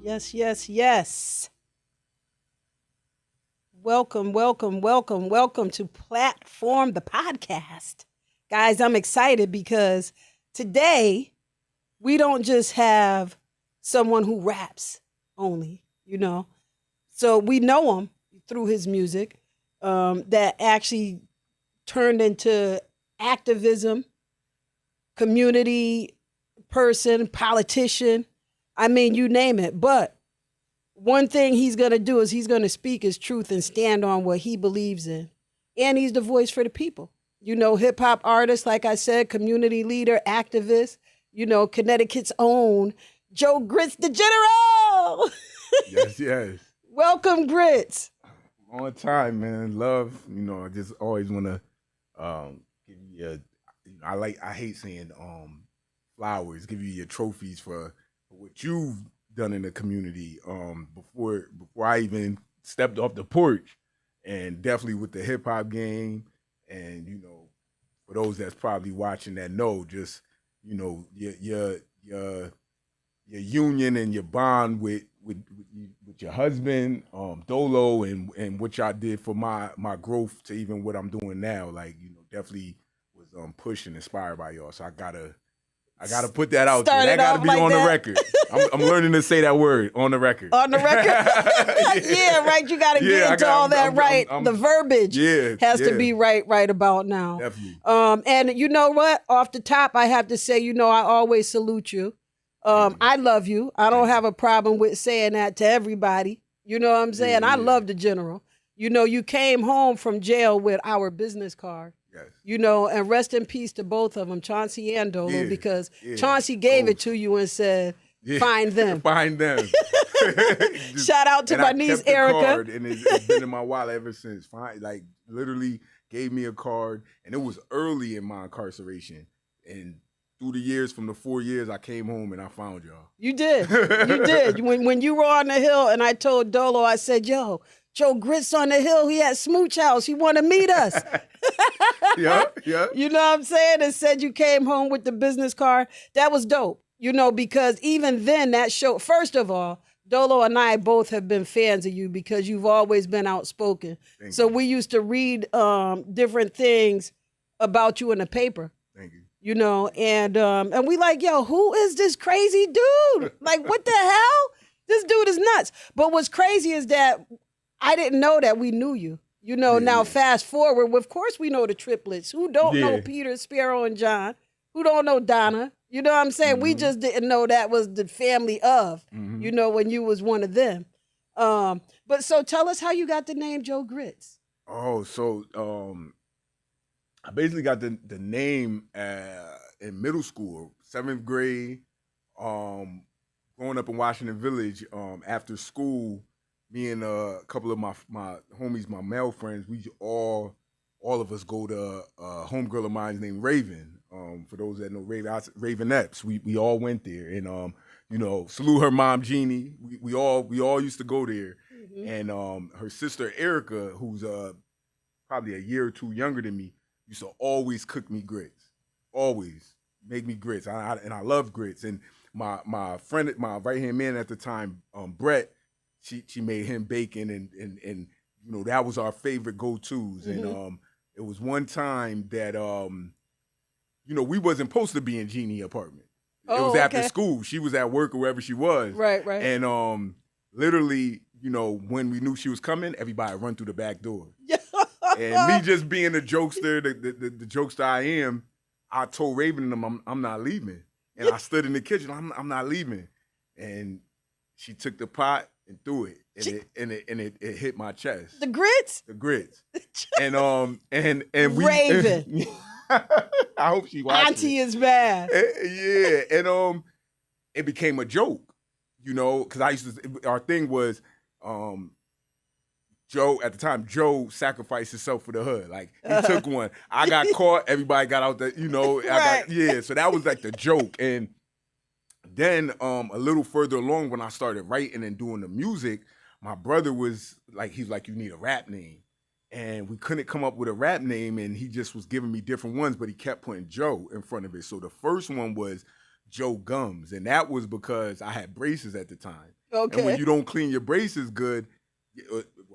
Yes, yes, yes. Welcome, welcome, welcome, welcome to Platform the Podcast. Guys, I'm excited because today we don't just have someone who raps only, you know. So we know him through his music that actually turned into activism, community person, politician. I mean, you name it. But one thing he's going to do is he's going to speak his truth and stand on what he believes in. And he's the voice for the people. You know, hip hop artist, like I said, community leader, activist, you know, Connecticut's own Joe Grits the General. Yes, yes. Welcome, Grits. On time, man. Love, I just always want to give you I hate saying flowers, give you your trophies for what you've done in the community before I even stepped off the porch, and definitely with the hip hop game. And for those that's probably watching that know, just your union and your bond with your husband, Dolo, and what y'all did for my growth to even what I'm doing now. Like, definitely was pushed and inspired by y'all. So I gotta put that out there. That gotta be like on the record. I'm learning to say that word, on the record. On the record? Yeah, right. You gotta get into all that right. The verbiage has to be right about now. Definitely. And you know what? Off the top, I have to say, I always salute you. I love you. I don't have a problem with saying that to everybody. You know what I'm saying? I love the General. You came home from jail with our business card. Yes. And rest in peace to both of them, Chauncey and Dolo, because Chauncey gave it to you and said, find them. Find them. Shout out to my niece, Erica. Card, and it's been in my wallet ever since. Like, literally gave me a card, and it was early in my incarceration. And through the years, from the 4 years, I came home and I found y'all. You did. You did. When you were on the Hill, and I told Dolo, I said, yo, Joe Grits on the Hill, he at Smooch House. He want to meet us. Yeah. You know what I'm saying? And said you came home with the business card. That was dope, because even then that show, first of all, Dolo and I both have been fans of you because you've always been outspoken. Thank so you. we used to read different things about you in the paper. Thank you. And we like, yo, who is this crazy dude? Like, what the hell? This dude is nuts. But what's crazy is that I didn't know that we knew you. Now fast forward, of course we know the triplets. Who don't know Peter, Sparrow, and John? Who don't know Donna? You know what I'm saying? Mm-hmm. We just didn't know that was the family of, when you was one of them. But so tell us how you got the name Joe Grits. Oh, so I basically got the name in middle school, 7th grade, growing up in Washington Village. After school, me and a couple of my homies, my male friends, we all of us go to a homegirl of mine named Raven. For those that know Raven Epps, we all went there, and salute her mom Jeannie. We all used to go there, and her sister Erica, who's probably a year or two younger than me, used to always cook me grits, always make me grits. And I love grits. And my friend, my right hand man at the time, Brett, she made him bacon, and that was our favorite go-tos. And it was one time that we wasn't supposed to be in Jeannie apartment. It was after school. She was at work or wherever she was. Right. And literally, when we knew she was coming, everybody run through the back door. And me just being the jokester, the jokester I am, I told Raven and them, I'm not leaving. And I stood in the kitchen, I'm not leaving. And she took the pot and threw it, and it hit my chest. The grits? The grits. And we Raven. I hope she watched Auntie is bad. Yeah. And it became a joke, because our thing was, Joe, at the time, Joe sacrificed himself for the hood. Like, he took one. I got caught. Everybody got out the, Right. So that was like the joke. And then a little further along, when I started writing and doing the music, my brother was like, he's like, you need a rap name. And we couldn't come up with a rap name, and he just was giving me different ones, but he kept putting Joe in front of it. So the first one was Joe Gums, and that was because I had braces at the time. Okay. And when you don't clean your braces good,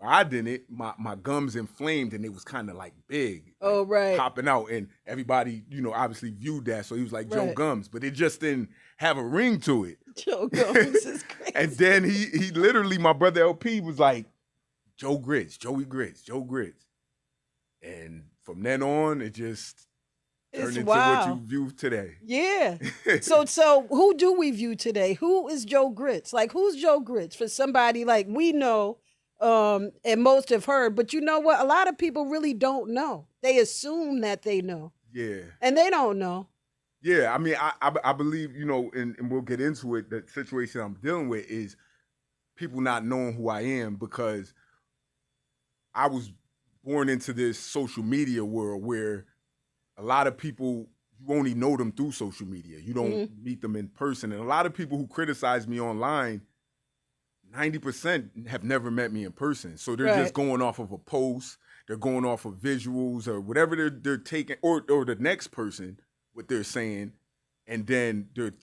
I didn't. My gums inflamed, and it was kind of like big. Oh, right. Popping out, and everybody, obviously viewed that. So he was like Joe Right. Gums, but it just didn't have a ring to it. Joe Gums is crazy. And then he literally, my brother LP was like, Joe Grits, Joey Grits, Joe Grits. And from then on, it just turned It's into wild. what you view today. Yeah. So who do we view today? Who is Joe Grits? Like, who's Joe Grits for somebody like we know, and most have heard, but you know what? A lot of people really don't know. They assume that they know, Yeah. and they don't know. Yeah, I mean, I believe, and we'll get into it, the situation I'm dealing with is people not knowing who I am, because I was born into this social media world where a lot of people, you only know them through social media. You don't meet them in person. And a lot of people who criticize me online, 90% have never met me in person. So they're Right. just going off of a post, they're going off of visuals or whatever they're taking, or the next person, what they're saying, and then they're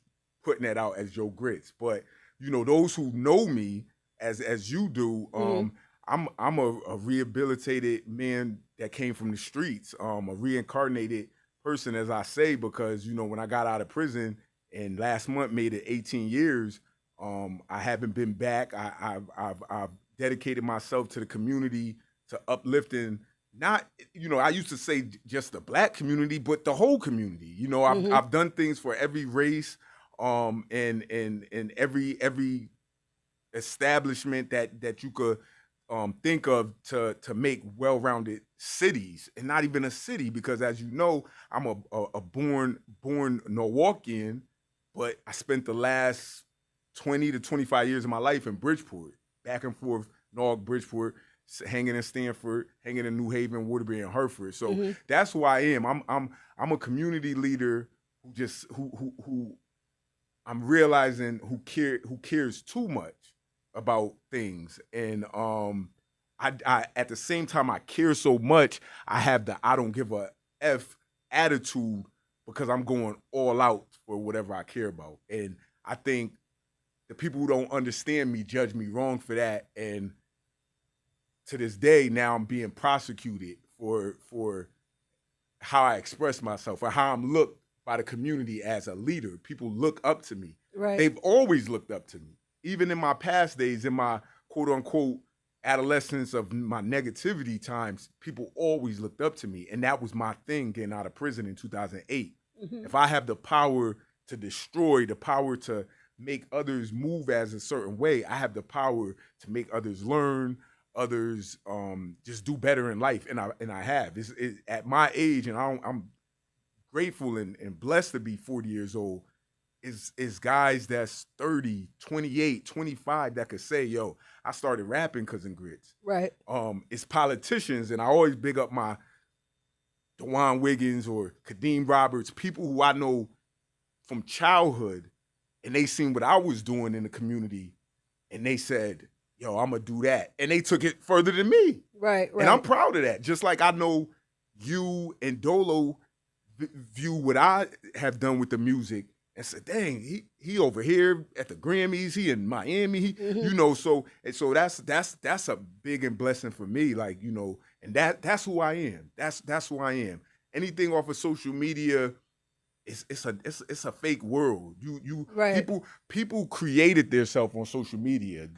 putting that out as Joe Grits. But those who know me as you do, I'm a rehabilitated man that came from the streets, a reincarnated person, as I say, because when I got out of prison and last month made it 18 years, I haven't been back. I've dedicated myself to the community, to uplifting. Not, I used to say just the Black community, but the whole community. I've done things for every race, and every establishment that you could think of to make well-rounded cities, and not even a city, because as you know, I'm a born Milwaukeean, but I spent the last 20 to 25 years of my life in Bridgeport, back and forth, Norwalk, Bridgeport, hanging in Stanford, hanging in New Haven, Waterbury, and Hertford. So that's who I am. I'm a community leader who I'm realizing who cares too much about things. And I at the same time, I care so much, I have the I don't give a F attitude, because I'm going all out for whatever I care about. And I think the people who don't understand me judge me wrong for that. And to this day, now I'm being prosecuted for how I express myself, or how I'm looked by the community as a leader. People look up to me. Right. They've always looked up to me. Even in my past days, in my quote unquote adolescence of my negativity times, people always looked up to me. And that was my thing getting out of prison in 2008. If I have the power to destroy, the power to make others move as a certain way, I have the power to make others learn, others just do better in life. And I have. It's at my age, and I'm grateful and blessed to be 40 years old, is guys that's 30, 28, 25 that could say, yo, I started rapping Cousin Grits. Right. It's politicians, and I always big up my DeJuan Wiggins or Kadeem Roberts, people who I know from childhood, and they seen what I was doing in the community, and they said, yo, I'm going to do that. And they took it further than me. Right. And I'm proud of that. Just like I know you and Dolo view what I have done with the music and said, dang, he over here at the Grammys, he in Miami, so that's a big and blessing for me, like, and that's who I am. That's who I am. Anything off of social media, it's a fake world. Right. People created themselves on social media.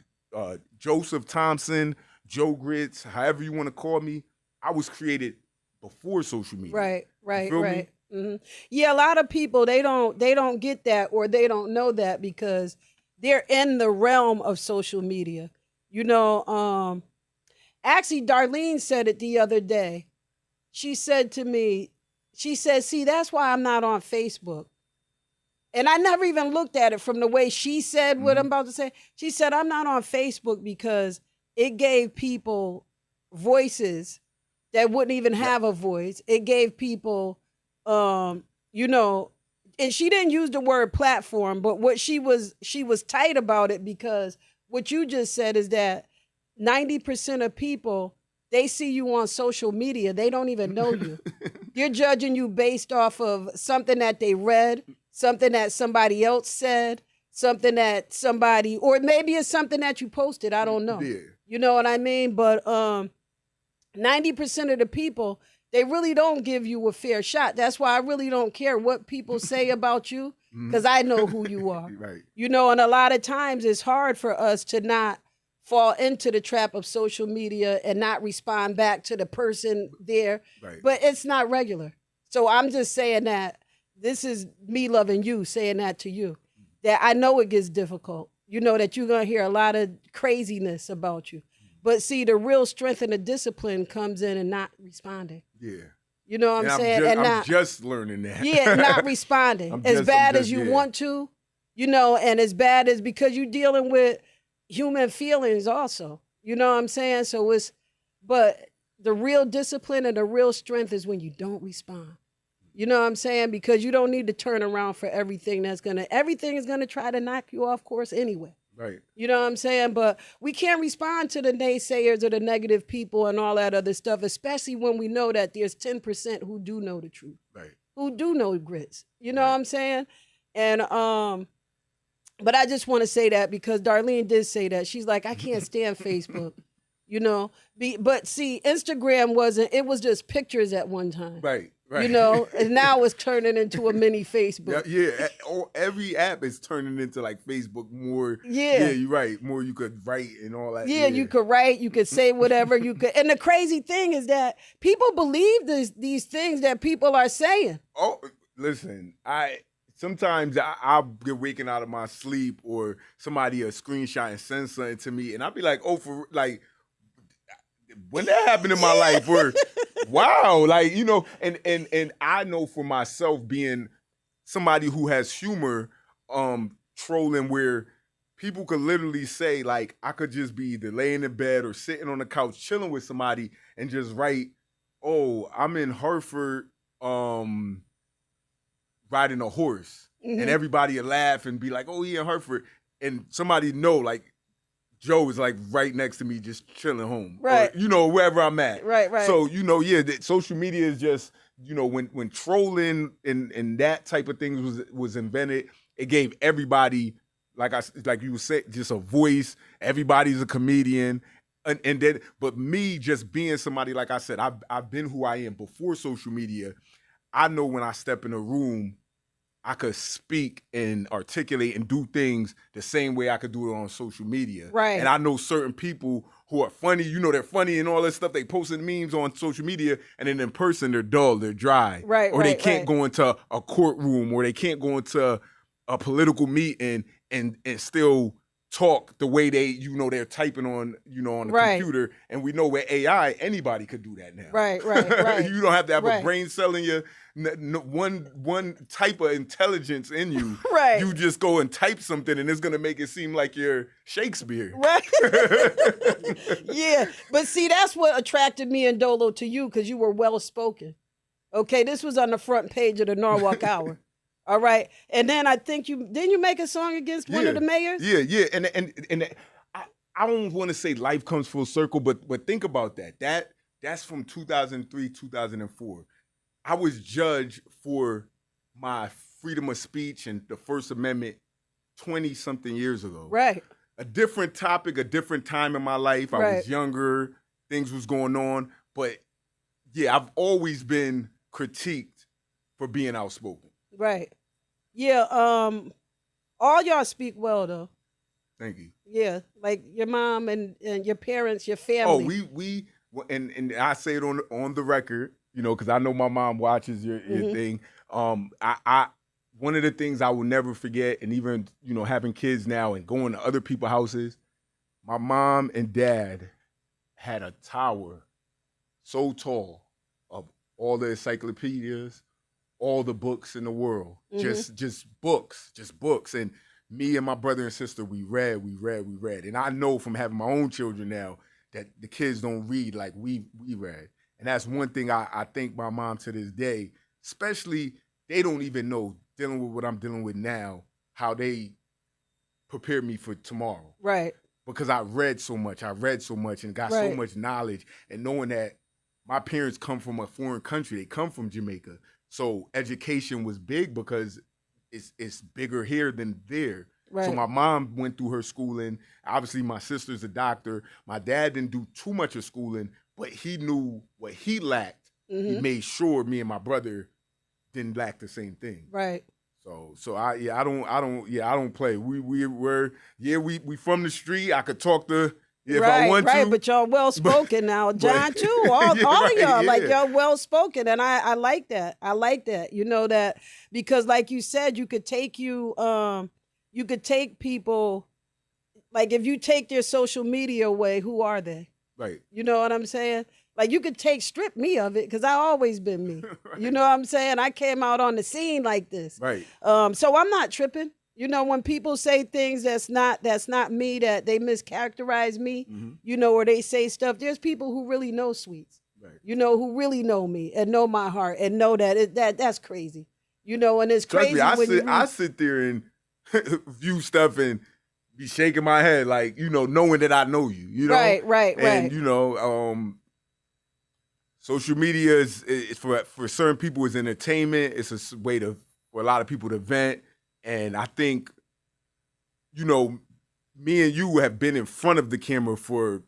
Joseph Thompson, Joe Grits, however you want to call me, I was created before social media. Right. You feel me? Yeah, a lot of people, they don't get that, or they don't know that, because they're in the realm of social media. Actually, Darlene said it the other day. She said to me, see, that's why I'm not on Facebook. And I never even looked at it from the way she said what I'm about to say. She said, I'm not on Facebook because it gave people voices that wouldn't even have a voice. It gave people, you know, and she didn't use the word platform, but what she was tight about it, because what you just said is that 90% of people, they see you on social media, they don't even know you. You're judging you based off of something that they read, something that somebody else said, something that somebody, or maybe it's something that you posted, I don't know. Yeah. You know what I mean? But 90% of the people, they really don't give you a fair shot. That's why I really don't care what people say about you, because I know who you are. Right. You know, and a lot of times it's hard for us to not fall into the trap of social media and not respond back to the person there. Right. But it's not regular. So I'm just saying that this is me loving you, saying that to you, that I know it gets difficult. You know that you're going to hear a lot of craziness about you. But see, the real strength and the discipline comes in and not responding. Yeah. You know what I'm saying? I'm just learning that. Yeah, not responding. As bad as you want to, you know, and as bad as, because you're dealing with human feelings also. You know what I'm saying? So but the real discipline and the real strength is when you don't respond. You know what I'm saying? Because you don't need to turn around for everything everything is gonna try to knock you off course anyway. Right. You know what I'm saying? But we can't respond to the naysayers or the negative people and all that other stuff, especially when we know that there's 10% who do know the truth. Right. Who do know grits. You know what I'm saying? And but I just want to say that because Darlene did say that. She's like, I can't stand Facebook. You know? But see, Instagram it was just pictures at one time. Right. Right. You know, and now it's turning into a mini Facebook. Yeah. Every app is turning into like Facebook more. Yeah. Yeah, you're right. More you could write and all that. Yeah, you could write, you could say whatever you could. And the crazy thing is that people believe these things that people are saying. Oh, listen, sometimes I'll get waking out of my sleep or somebody a screenshot and send something to me, and I'll be like, oh, for like, when that happened in my life, or wow, like, you know, and I know for myself, being somebody who has humor, trolling, where people could literally say, like, I could just be either laying in bed or sitting on the couch chilling with somebody and just write, oh, I'm in Hartford riding a horse. Mm-hmm. And everybody would laugh and be like, oh, he in Hartford. And somebody know, like, Joe is like right next to me just chilling home. Right. Or, you know, wherever I'm at. Right. So, you know, yeah, social media is just, you know, when trolling and that type of things was invented, it gave everybody, like you would say, just a voice. Everybody's a comedian. And then, but me just being somebody, like I said, I've been who I am before social media. I know when I step in a room, I could speak and articulate and do things the same way I could do it on social media. Right. And I know certain people who are funny, you know, they're funny and all that stuff. They posting memes on social media, and then in person, they're dull, they're dry. Right. Or they can't go into a courtroom, or they can't go into a political meeting and still talk the way they're typing on, on the computer. And we know with AI, anybody could do that now. Right. You don't have to have a brain cell in you. One type of intelligence in you. Right. You just go and type something, and it's gonna make it seem like you're Shakespeare. Right. Yeah. But see, that's what attracted me and Dolo to you, because you were well spoken. Okay, this was on the front page of the Norwalk Hour. All right. And then I think didn't you make a song against one of the mayors? Yeah. And I don't want to say life comes full circle, but think about that. That's from 2003, 2004. I was judged for my freedom of speech and the First Amendment 20-something years ago. Right. A different topic, a different time in my life. I was younger, things was going on. But yeah, I've always been critiqued for being outspoken. Right. Yeah. All y'all speak well though. Thank you. Yeah. Like your mom and your parents, your family. Oh, and I say it on the record, because I know my mom watches your thing. I one of the things I will never forget, and even, having kids now and going to other people's houses, my mom and dad had a tower so tall of all the encyclopedias, all the books in the world, just books. And, me and my brother and sister, we read. And I know from having my own children now that the kids don't read like we read. And that's one thing I thank my mom to this day, especially they don't even know, dealing with what I'm dealing with now, how they prepared me for tomorrow. Right. Because I read so much and got so much knowledge, and knowing that my parents come from a foreign country, they come from Jamaica. So education was big because it's bigger here than there. Right. So my mom went through her schooling. Obviously, my sister's a doctor. My dad didn't do too much of schooling, but he knew what he lacked. He made sure me and my brother didn't lack the same thing. Right. So I don't play. We from the street. I could talk to if I want to. Right, but y'all well spoken now, John too. All of y'all, like y'all well spoken, and I like that. I like that. You know that because, like you said, you could take people, like if you take their social media away, who are they? Right. You know what I'm saying? Like you could strip me of it because I always been me. Right. You know what I'm saying? I came out on the scene like this. Right. So I'm not tripping. You know, when people say things that's not me, that they mischaracterize me, you know, or they say stuff, there's people who really know Sweets. Right. You know, who really know me and know my heart and know that that's crazy. You know, and it's crazy. Trust me, I sit there and view stuff and be shaking my head like, you know, knowing that I know you. You know? Right. And, you know, social media is for certain people is entertainment. It's a way for a lot of people to vent. And I think, you know, me and you have been in front of the camera for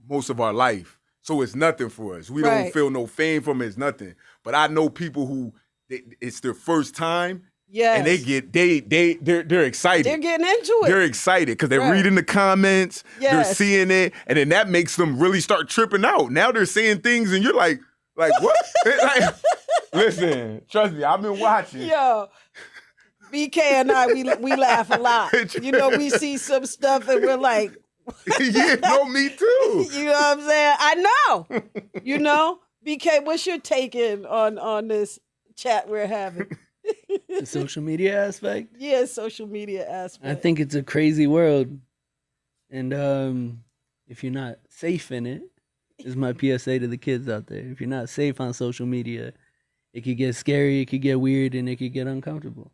most of our life. So it's nothing for us. We don't feel no fame from it. It's nothing. But I know people who it's their first time. Yes. And they're excited. They're getting into it. They're excited because they're reading the comments. Yes. They're seeing it. And then that makes them really start tripping out. Now they're saying things and you're like what? Like, listen, trust me, I've been watching. Yo, BK and I, we laugh a lot. You know, we see some stuff and we're like. Yeah, no, me too. You know what I'm saying? I know. You know? BK, what's your take on this chat we're having? The social media aspect? Yeah, social media aspect. I think it's a crazy world. And if you're not safe in it, is my PSA to the kids out there. If you're not safe on social media, it could get scary, it could get weird, and it could get uncomfortable.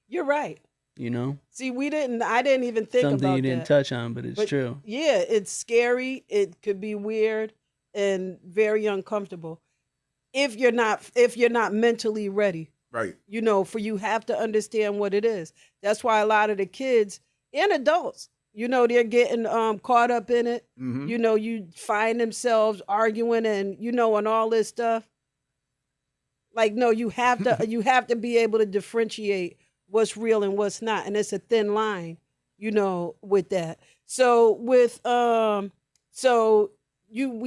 You're right. You know? See, I didn't even think about that. Something you didn't touch on, but it's true. Yeah, it's scary. It could be weird and very uncomfortable if you're not mentally ready. Right. You know, for you have to understand what it is. That's why a lot of the kids and adults, you know, they're getting caught up in it. You know, you find themselves arguing and, you know, and all this stuff. Like, no, you have to be able to differentiate what's real and what's not. And it's a thin line, you know, with that. So we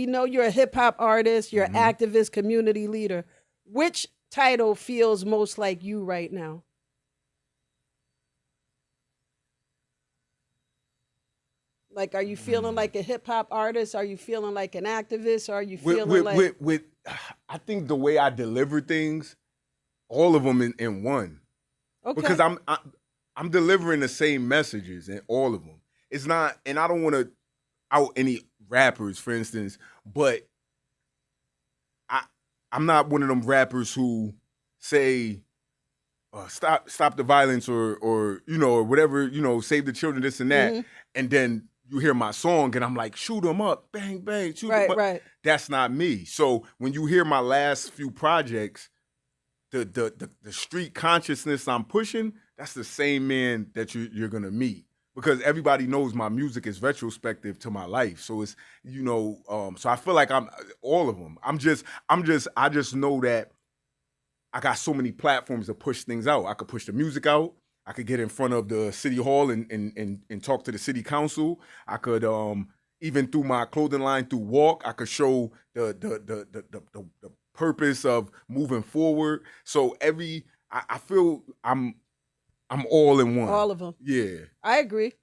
know you're a hip hop artist, you're an activist, community leader. Which title feels most like you right now? Like, are you feeling like a hip hop artist? Are you feeling like an activist? Or are you feeling like I think the way I deliver things, all of them in one. Okay. Because I'm delivering the same messages in all of them. It's not, and I don't want to out any rappers, for instance, but I'm not one of them rappers who say stop the violence or you know, or whatever, you know, save the children, this and that, and then you hear my song and I'm like, shoot them up, bang bang, shoot them up. Right. That's not me. So when you hear my last few projects, the street consciousness I'm pushing, that's the same man that you're gonna meet, because everybody knows my music is retrospective to my life. So it's, you know, so I feel like I'm all of them. I just know that I got so many platforms to push things out. I could push the music out. I could get in front of the city hall and talk to the city council. I could even through my clothing line, through Walk, I could show the purpose of moving forward. So I feel I'm all in one. All of them. Yeah. I agree.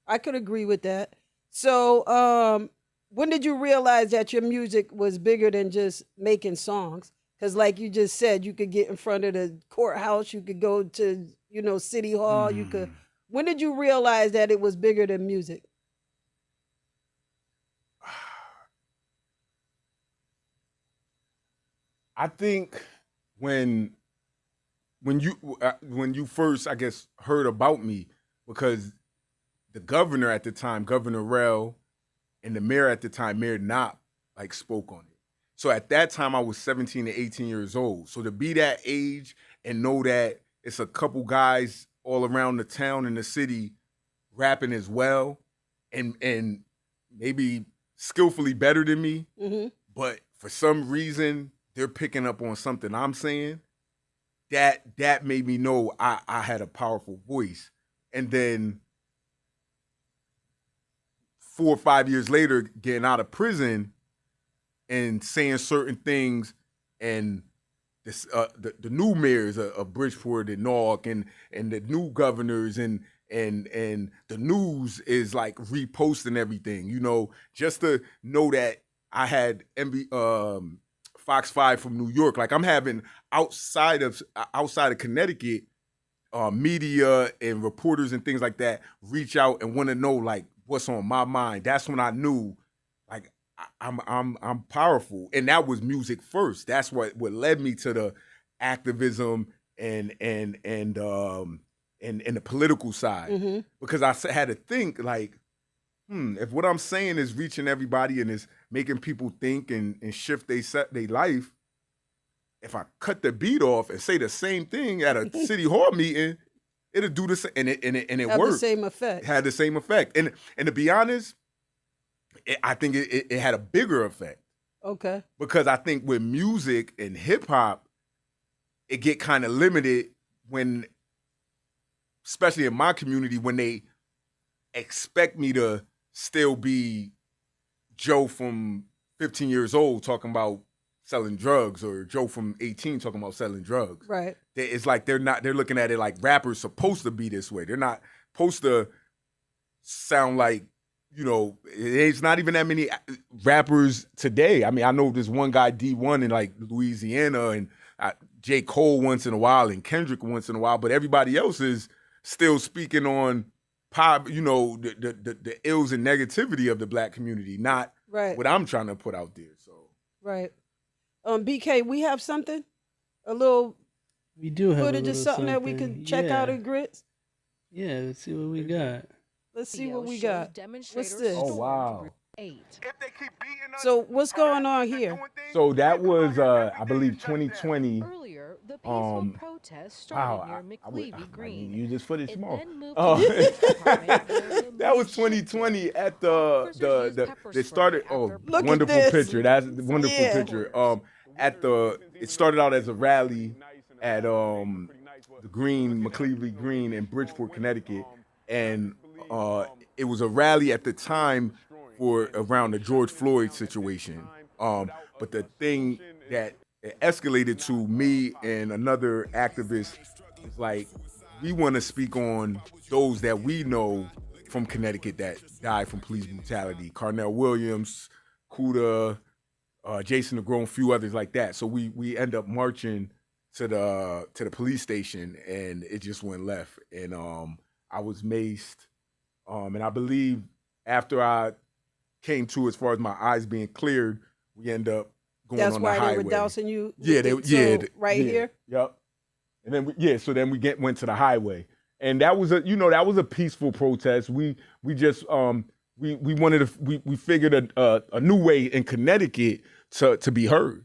I could agree with that. So when did you realize that your music was bigger than just making songs? Because like you just said, you could get in front of the courthouse, you could go to, you know, City Hall, you could When did you realize that it was bigger than music? I think when you first, I guess, heard about me, because the governor at the time, Governor Rell, and the mayor at the time, Mayor Knopp, like spoke on it. So at that time, I was 17 to 18 years old. So to be that age and know that it's a couple guys all around the town and the city rapping as well, and maybe skillfully better than me, but for some reason they're picking up on something I'm saying, that made me know I had a powerful voice. And then 4 or 5 years later, getting out of prison and saying certain things, and this, the new mayors of Bridgeport and Newark and the new governors and the news is like reposting everything, you know, just to know that I had Fox 5 from New York. Like, I'm having outside of Connecticut, media and reporters and things like that reach out and want to know like what's on my mind. That's when I knew like I'm powerful, and that was music first. That's what led me to the activism and the political side, because I had to think like, if what I'm saying is reaching everybody and is making people think and shift their life, if I cut the beat off and say the same thing at a city hall meeting, it'll do the same, and it Have worked. the same effect. Had the same effect, and to be honest, I think it had a bigger effect. Okay. Because I think with music and hip hop, it get kind of limited when, especially in my community, when they expect me to still be Joe from 15 years old talking about selling drugs, or Joe from 18 talking about selling drugs. Right. It's like they're looking at it like rappers supposed to be this way. They're not supposed to sound like, you know, it's not even that many rappers today. I mean, I know there's one guy, D1, in like Louisiana, and J. Cole once in a while, and Kendrick once in a while, but everybody else is still speaking on pop, you know, the ills and negativity of the Black community, not Right. what I'm trying to put out there. So Right. BK, we have something? A little We do have footage a or little something that we can check out at Grits? Yeah, let's see what we got. Let's see what we got. What's this? Oh, wow. 8. So what's going on here? So that was, I believe, 2020. Earlier, the peaceful protest started near McLeavy Green. use this footage It tomorrow. then moved Oh. to the department where the That was movement 2020 at Officers used the pepper they spray started. after Oh, Look at wonderful this. picture. That's a wonderful Yeah. picture. It started out as a rally at the Green, McLeavy Green in Bridgeport, Connecticut, and it was a rally at the time for around the George Floyd situation. But the thing that it escalated to, me and another activist, is like, we want to speak on those that we know from Connecticut that died from police brutality. Carnell Williams, Kuda, Jason DeGrom, a few others like that. So we end up marching to the police station, and it just went left. And I was maced. And I believe after I came to, as far as my eyes being cleared, we end up going That's on the why highway. they were dousing you. Yeah, with it, so right here. Yep. And then so then we went to the highway, and that was a peaceful protest. We just we wanted to we figured a new way in Connecticut to be heard.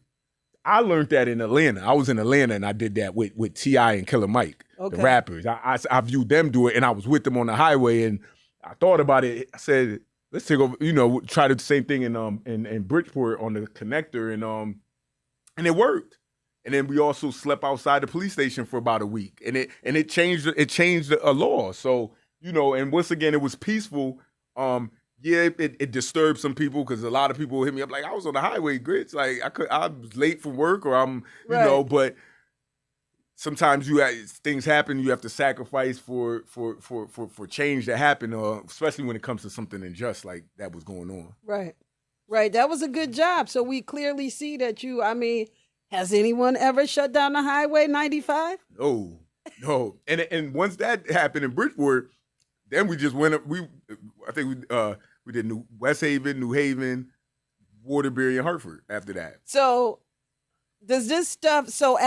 I learned that in Atlanta. I was in Atlanta, and I did that with T.I. and Killer Mike, the rappers. I viewed them do it, and I was with them on the highway, and I thought about it. I said, let's take over, try the same thing in Bridgeport on the connector, and it worked. And then we also slept outside the police station for about a week, and it changed a law. So, and once again, it was peaceful. It disturbed some people, because a lot of people hit me up like, I was on the highway, Grits. Like I was late from work, or I'm, but sometimes things happen. You have to sacrifice for change to happen, especially when it comes to something unjust like that was going on. Right. That was a good job. So we clearly see that you. I mean, has anyone ever shut down the Highway 95? No. And once that happened in Bridgeport, then we just went up. I think we did West Haven, New Haven, Waterbury, and Hartford after that. So does this stuff? So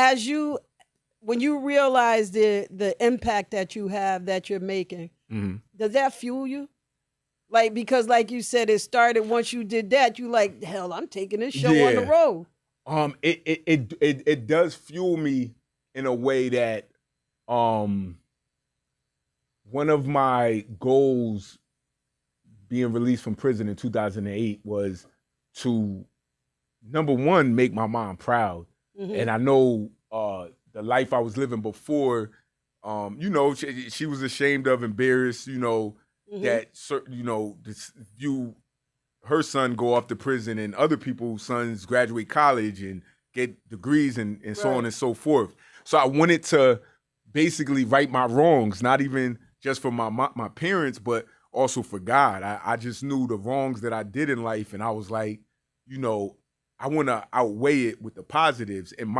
when you realize the impact that you have, that you're making, does that fuel you? Like, because like you said, it started once you did that, you like, hell, I'm taking this show on the road. It does fuel me in a way that one of my goals being released from prison in 2008 was to, number one, make my mom proud. And I know the life I was living before, she was ashamed of, embarrassed, that, view her son go off to prison and other people's sons graduate college and get degrees and so on and so forth. So I wanted to basically right my wrongs, not even just for my parents, but also for God. I just knew the wrongs that I did in life, and I was like, I want to outweigh it with the positives. And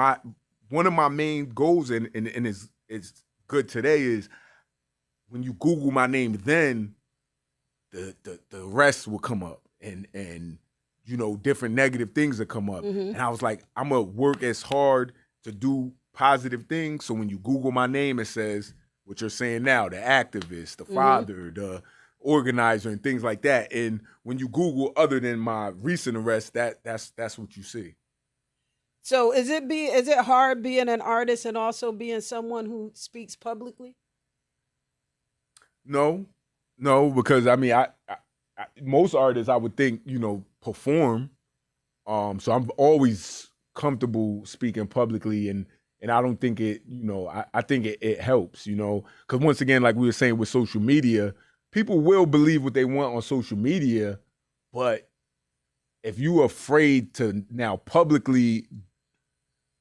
one of my main goals, and it's good today, is when you Google my name, then the rest will come up, and different negative things will come up. And I was like, I'm gonna work as hard to do positive things. So when you Google my name, it says what you're saying now, the activist, the father, the organizer, and things like that. And when you Google other than my recent arrest, that's what you see. So is it hard being an artist and also being someone who speaks publicly? No, because I mean, I most artists I would think perform, so I'm always comfortable speaking publicly, and I don't think it, I think it helps, because once again, like we were saying with social media, people will believe what they want on social media, but if you're afraid to now publicly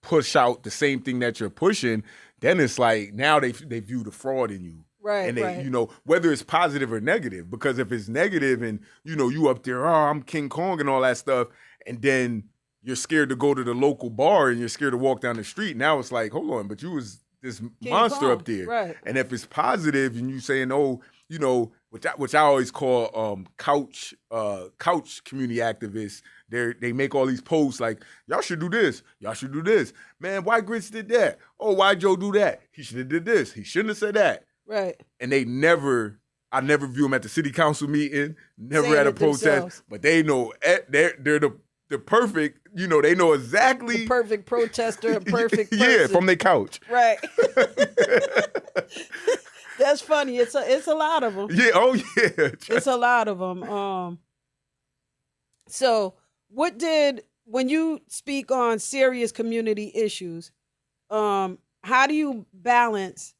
push out the same thing that you're pushing, then it's like now they view the fraud in you. Right. And they, whether it's positive or negative, because if it's negative and, you up there, I'm King Kong and all that stuff, and then you're scared to go to the local bar and you're scared to walk down the street. Now it's like, hold on, but you was this King monster Kong up there. Right. And if it's positive and you saying, which I always call couch community activists, they make all these posts like, y'all should do this, y'all should do this. Man, why Grits did that? Oh, why Joe do that? He should have did this. He shouldn't have said that. Right. And I never view them at the city council meeting, never Saying at a it protest, themselves. but they know they're the perfect, they know exactly. The perfect protester, a perfect person. Yeah, from their couch. Right. That's funny. It's a lot of them. Yeah, oh yeah. It's a lot of them. So when you speak on serious community issues, how do you balance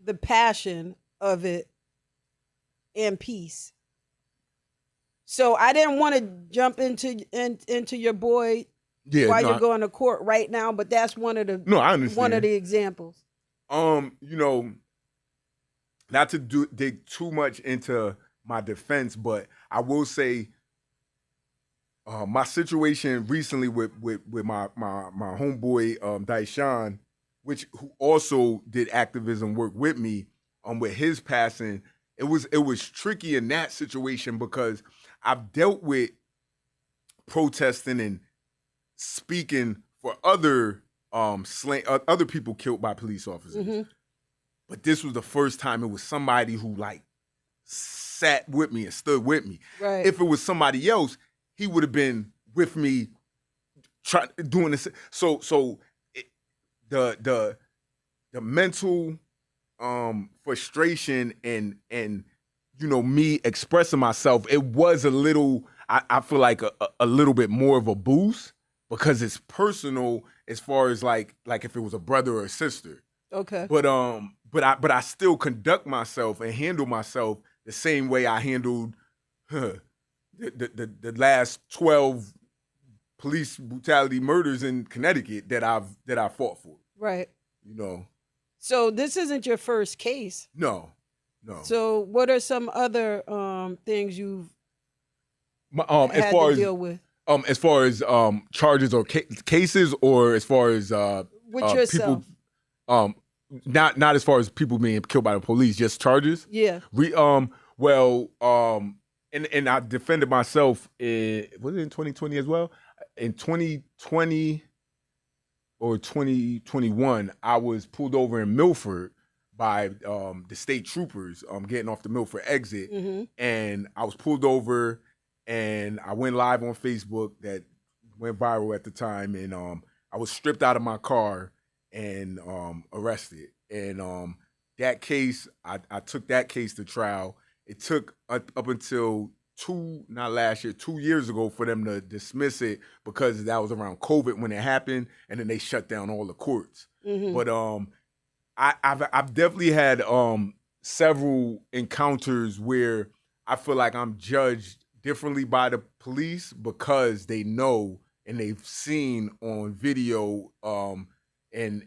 the passion of it and peace? So I didn't want to jump into your boy while you're going to court right now, but that's one of the I understand. One of the examples. Not to dig too much into my defense, but I will say my situation recently with my homeboy Daishan, who also did activism work with me, with his passing, it was tricky in that situation because I've dealt with protesting and speaking for other other people killed by police officers. But this was the first time it was somebody who like sat with me and stood with me. Right. If it was somebody else, he would have been with me doing this. So the mental frustration and me expressing myself, it was a little, I feel like a little bit more of a boost because it's personal as far as like if it was a brother or a sister. Okay. But I still conduct myself and handle myself the same way I handled the last 12 police brutality murders in Connecticut that I fought for. Right. So this isn't your first case. No. So what are some other things you've had to deal with? As far as charges or cases, or as far as with yourself? People, not as far as people being killed by the police, just charges. Yeah. And I defended myself was it in 2020 as well? In 2020 or 2021, I was pulled over in Milford by the state troopers getting off the Milford exit. Mm-hmm. And I was pulled over and I went live on Facebook that went viral at the time. And I was stripped out of my car and arrested. And that case, I took that case to trial. It took up until 2 years ago for them to dismiss it because that was around COVID when it happened, and then they shut down all the courts. Mm-hmm. But I've definitely had several encounters where I feel like I'm judged differently by the police because they know and they've seen on video and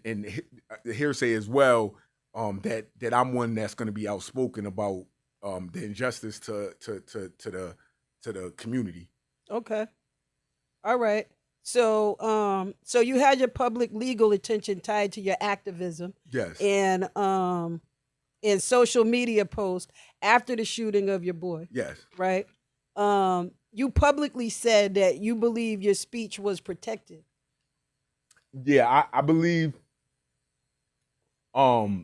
the hearsay as well that I'm one that's going to be outspoken about the injustice to the community. Okay. All right. So so you had your public legal attention tied to your activism. Yes. And in social media posts after the shooting of your boy. Yes. Right? You publicly said that you believe your speech was protected. Yeah, I believe So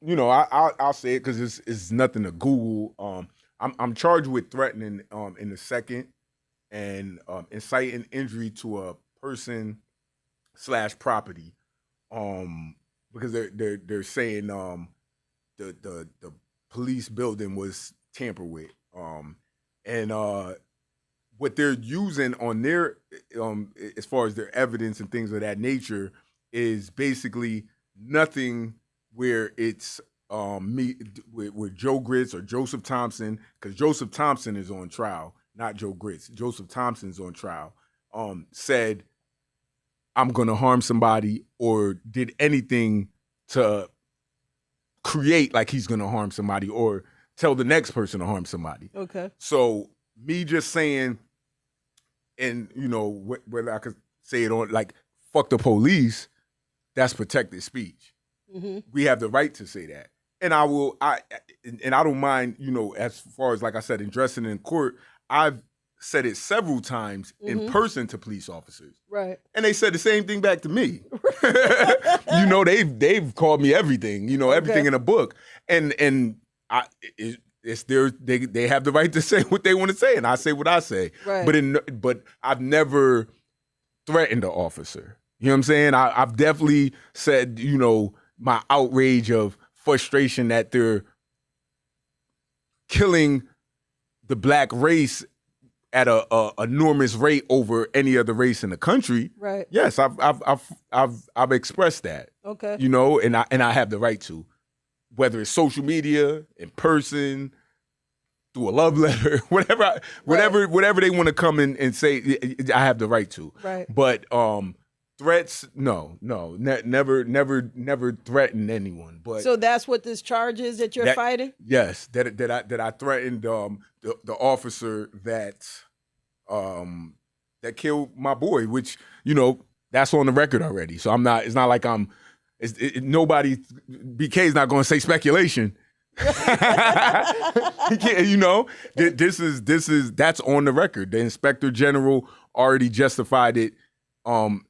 I'll say it because it's nothing to Google. I'm charged with threatening in the second and inciting injury to a person / property. Because they're saying the police building was tampered with. And what they're using on their as far as their evidence and things of that nature is basically nothing where it's me with Joe Grits or Joseph Thompson, because Joseph Thompson is on trial, not Joe Grits. Joseph Thompson's on trial. Said I'm gonna harm somebody or did anything to create like he's gonna harm somebody or tell the next person to harm somebody. Okay. So me just saying, and whether I could say it on like fuck the police, that's protected speech. Mm-hmm. We have the right to say that. And I don't mind, as far as, like I said, addressing it in court, I've said it several times in person to police officers. Right. And they said the same thing back to me. They've called me everything, everything in a book. And it's they have the right to say what they want to say, and I say what I say. Right. But I've never threatened an officer. You know what I'm saying? I've definitely said, my outrage of frustration that they're killing the black race at a enormous rate over any other race in the country. Right. Yes, I've expressed that. Okay. And I have the right to, whether it's social media, in person, through a love letter, whatever they want to come in and say, I have the right to. Right. But threats, no, never threaten anyone. But so that's what this charge is that you're fighting? Yes, that I threatened the officer that killed my boy, which that's on the record already. So I'm not. It's not like I'm. Nobody. BK's not going to say speculation. He can't, this is that's on the record. The inspector general already justified it on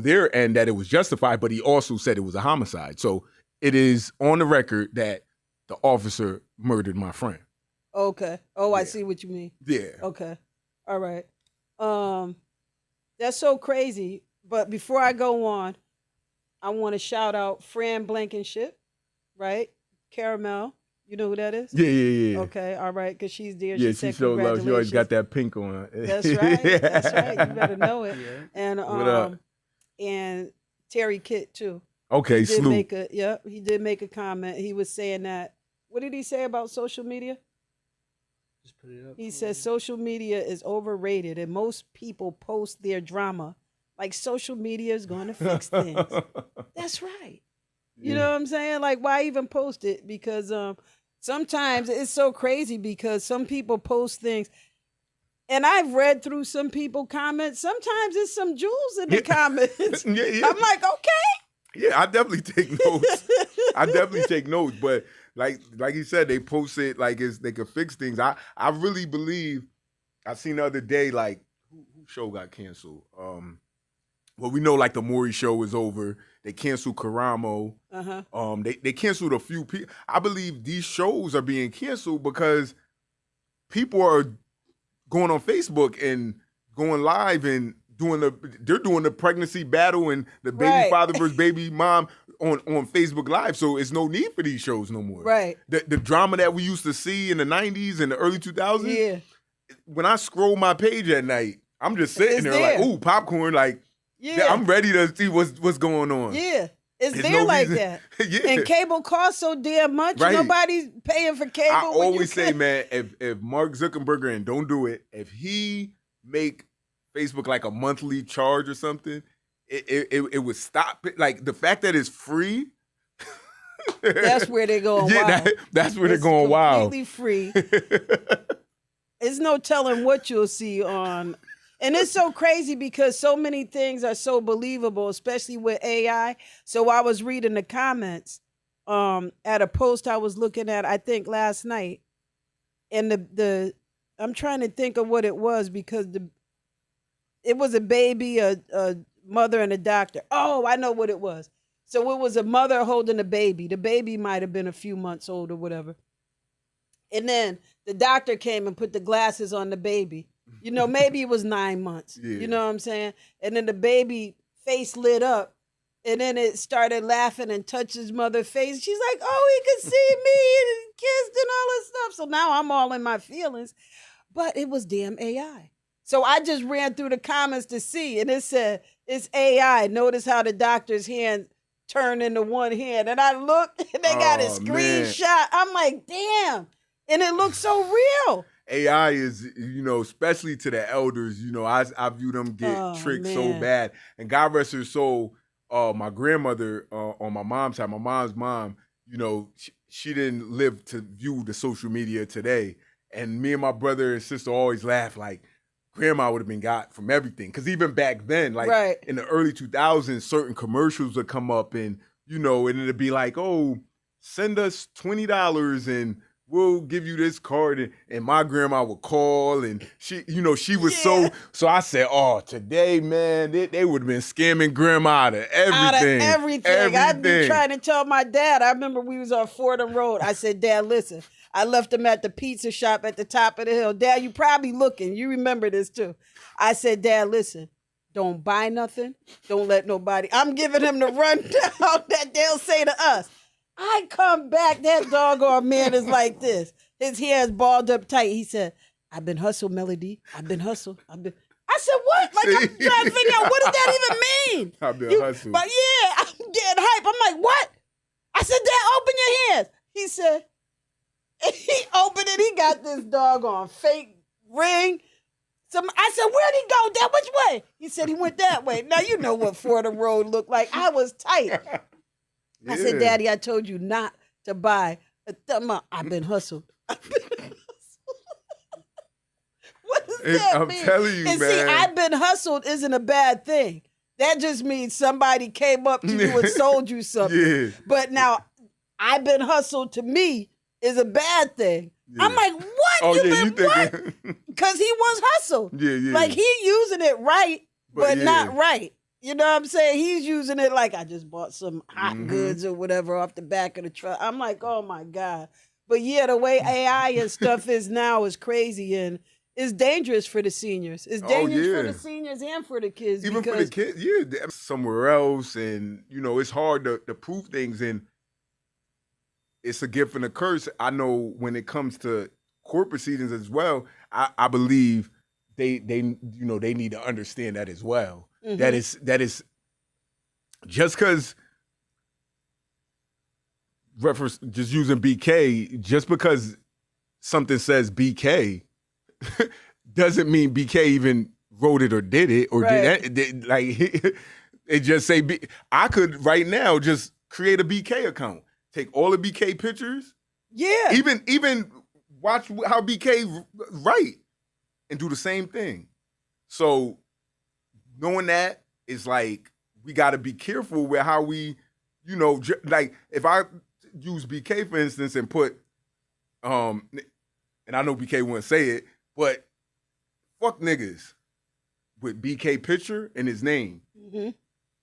their end that it was justified, but he also said it was a homicide. So it is on the record that the officer murdered my friend. Okay. Oh, yeah. I see what you mean. Yeah. Okay. All right. That's so crazy. But before I go on, I want to shout out Fran Blankenship, right? Caramel. You know who that is? Yeah. Okay, all right, because she's there. Yeah, she said so low. She always got that pink on. That's right. That's right. You better know it. Yeah. And Terry Kitt too. Okay, he did make a comment. He was saying that. What did he say about social media? Just put it up. He says social media is overrated and most people post their drama like social media is going to fix things. That's right. You know what I'm saying? Like, why even post it? Because sometimes it's so crazy because some people post things. And I've read through some people comments. Sometimes it's some jewels in the comments. I'm like, okay. Yeah, I definitely take notes. I definitely take notes, but like you said, they post it like they could fix things. I really believe. I seen the other day like who show got canceled. Well, we know like the Maury show is over. They canceled Karamo. They canceled a few people. I believe these shows are being canceled because people are going on Facebook and going live and they're doing the pregnancy battle and the baby father versus baby mom on Facebook Live. So it's no need for these shows no more. Right. The drama that we used to see in the 90s and the early 2000s. Yeah. When I scroll my page at night, I'm just sitting there like, ooh, popcorn, like, yeah, I'm ready to see what's going on. Yeah. It's There's there no like reason. that. Yeah. And cable costs so damn much. Right. Nobody's paying for cable. I always say, man, if Mark Zuckerberg, and don't do it, if he make Facebook like a monthly charge or something, it would stop it. Like the fact that it's free. That's where they're going wild. That's where they're going wild. Completely free. There's no telling what you'll see on. And it's so crazy because so many things are so believable, especially with AI. So I was reading the comments at a post I was looking at, I think last night. And the I'm trying to think of what it was because it was a baby, a mother, and a doctor. Oh, I know what it was. So it was a mother holding a baby. The baby might have been a few months old or whatever. And then the doctor came and put the glasses on the baby. You know, maybe it was 9 months. Yeah. You know what I'm saying? And then the baby face lit up. And then it started laughing and touched his mother's face. She's like, oh, he could see me and kissed and all this stuff. So now I'm all in my feelings. But it was damn AI. So I just ran through the comments to see. And it said, it's AI. Notice how the doctor's hand turned into one hand. And I looked and they got a screenshot. Man. I'm like, damn. And it looks so real. AI is, especially to the elders, I view them get tricked so bad. And God rest her soul, my grandmother on my mom's side, my mom's mom, she didn't live to view the social media today. And me and my brother and sister always laugh like, grandma would have been got from everything. Because even back then, like in the early 2000s, certain commercials would come up and, and it'd be like, oh, send us $20 and we'll give you this card. And my grandma would call and she was so I said, oh, today, man, they would have been scamming grandma out of everything. I've been trying to tell my dad. I remember we was on Fordham Road. I said, Dad, listen, I left him at the pizza shop at the top of the hill. Dad, you probably looking. You remember this too. I said, Dad, listen, don't buy nothing. Don't let nobody. I'm giving him the rundown that they'll say to us. I come back, that doggone man is like this. His hair is balled up tight. He said, I've been hustled, Melody. I've been hustled. I said, what? Like, I'm trying to figure out, what does that even mean? I've been hustled. But yeah, I'm getting hype. I'm like, what? I said, Dad, open your hands. He said, he opened it. He got this doggone fake ring. I said, where'd he go, Dad? Which way? He said he went that way. Now, you know what Fordham Road looked like. I was tight. Yeah. I said, Daddy, I told you not to buy a thumb up. I've been hustled. What does that mean? I'm telling you, and man. See, I've been hustled isn't a bad thing. That just means somebody came up to you and sold you something. Yeah. But now, I've been hustled to me is a bad thing. Yeah. I'm like, what? Oh, what? Because he was hustled. Yeah, yeah. Like, he using it right, but not right. You know what I'm saying? He's using it like, I just bought some hot goods or whatever off the back of the truck. I'm like, oh, my God. But, yeah, the way AI and stuff is now is crazy, and it's dangerous for the seniors. It's dangerous for the seniors and for the kids. Even for the kids, yeah. Somewhere else, and, it's hard to prove things, and it's a gift and a curse. I know when it comes to court proceedings as well, I believe they need to understand that as well. Mm-hmm. That is just because reference just using BK, just because something says BK doesn't mean BK even wrote it or did it or did that. Like it just say I could right now just create a BK account, take all the BK pictures, even watch how BK write and do the same thing. So knowing that, it's like we got to be careful with how we you know, like if I use BK for instance and put, and I know BK wouldn't say it, but fuck niggas with BK picture and his name. Mm-hmm.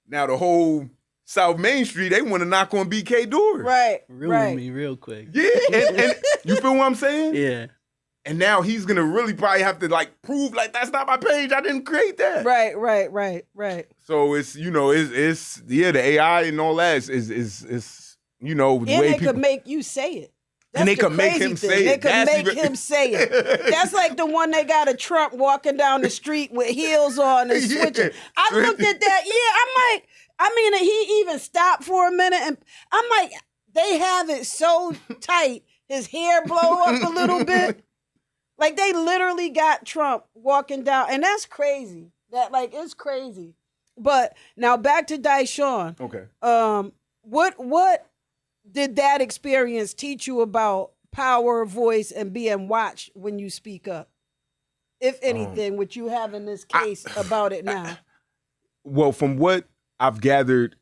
Now the whole South Main Street, they want to knock on BK doors. Right. Ruin me real quick. Yeah, and you feel what I'm saying? Yeah. And now he's gonna really probably have to like prove like that's not my page. I didn't create that. Right. So it's it's the AI and all that is you know the And way they people could make you say it. and they the could make crazy him thing. say They it. could That's make even- him say it. That's like the one they got a Trump walking down the street with heels on and Yeah. switching. I looked at that. Yeah, I'm like, I mean, he even stopped for a minute, and I'm like, they have it so tight, his hair blow up a little bit. Like they literally got Trump walking down, and that's crazy. That like it's crazy. But now back to Daishawn. Okay. What did that experience teach you about power of voice and being watched when you speak up? If anything, what you have in this case about it now? Well, from what I've gathered,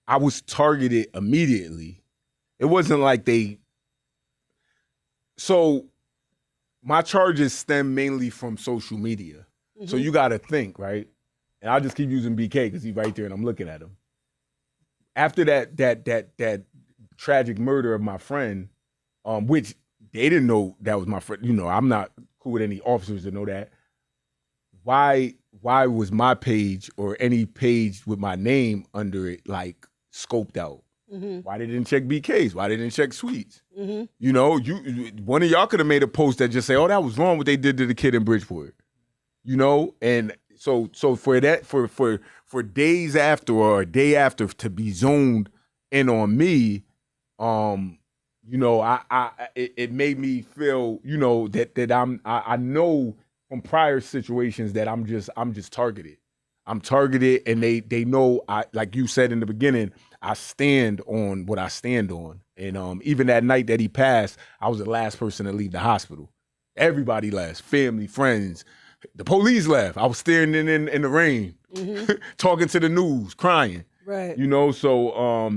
I was targeted immediately. It wasn't like they. So my charges stem mainly from social media. Mm-hmm. So you got to think, right? And I'll just keep using BK because he's right there and I'm looking at him. After that tragic murder of my friend, which they didn't know that was my friend. You know, I'm not cool with any officers to know that. Why was my page or any page with my name under it like scoped out? Mm-hmm. Why they didn't check BK's? Why they didn't check Sweets? Mm-hmm. You know, one of y'all could have made a post that just say, "Oh, that was wrong what they did to the kid in Bridgeport." You know, and so for that for days after or a day after to be zoned in on me, you know, it made me feel, you know, that I know from prior situations that I'm just targeted. I'm targeted, and they know I, like you said in the beginning, I stand on what I stand on. And even that night that he passed, I was the last person to leave the hospital. Everybody left, family, friends, the police left. I was staring in the rain, talking to the news, crying. Right. You know, so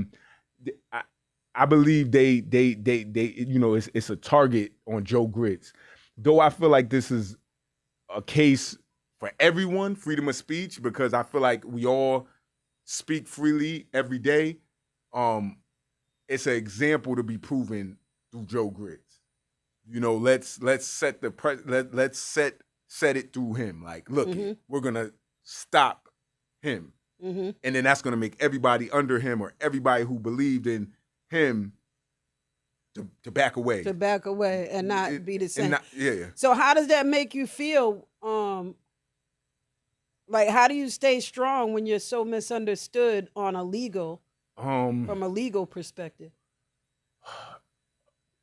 I believe they you know, it's a target on Joe Grits. Though I feel like this is a case for everyone, freedom of speech, because I feel like we all speak freely every day. It's an example to be proven through Joe Grits. You know, let's set let's set it through him. Like, look, we're gonna stop him, and then that's gonna make everybody under him or everybody who believed in him to back away, and not be the same. Yeah. So how does that make you feel? Like, how do you stay strong when you're so misunderstood on a legal, from a legal perspective?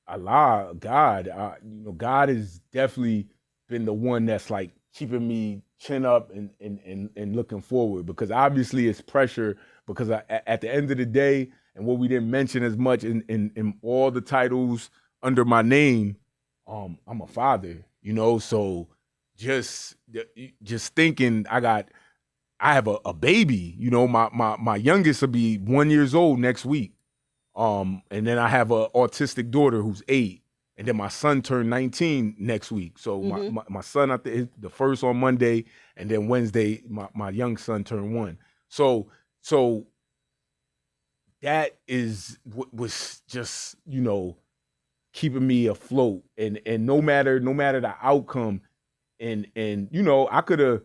Allah, God, you know, God has definitely been the one that's like keeping me chin up and looking forward, because obviously it's pressure, because at the end of the day, and what we didn't mention as much in all the titles under my name, I'm a father, you know, so just thinking I have a baby, you know, my youngest will be 1 year old next week. And then I have a autistic daughter who's 8, and then my son turned 19 next week. So my son, I think, the first on Monday, and then Wednesday my young son turned 1. So that is what was just, you know, keeping me afloat, and no matter the outcome, and you know, I could have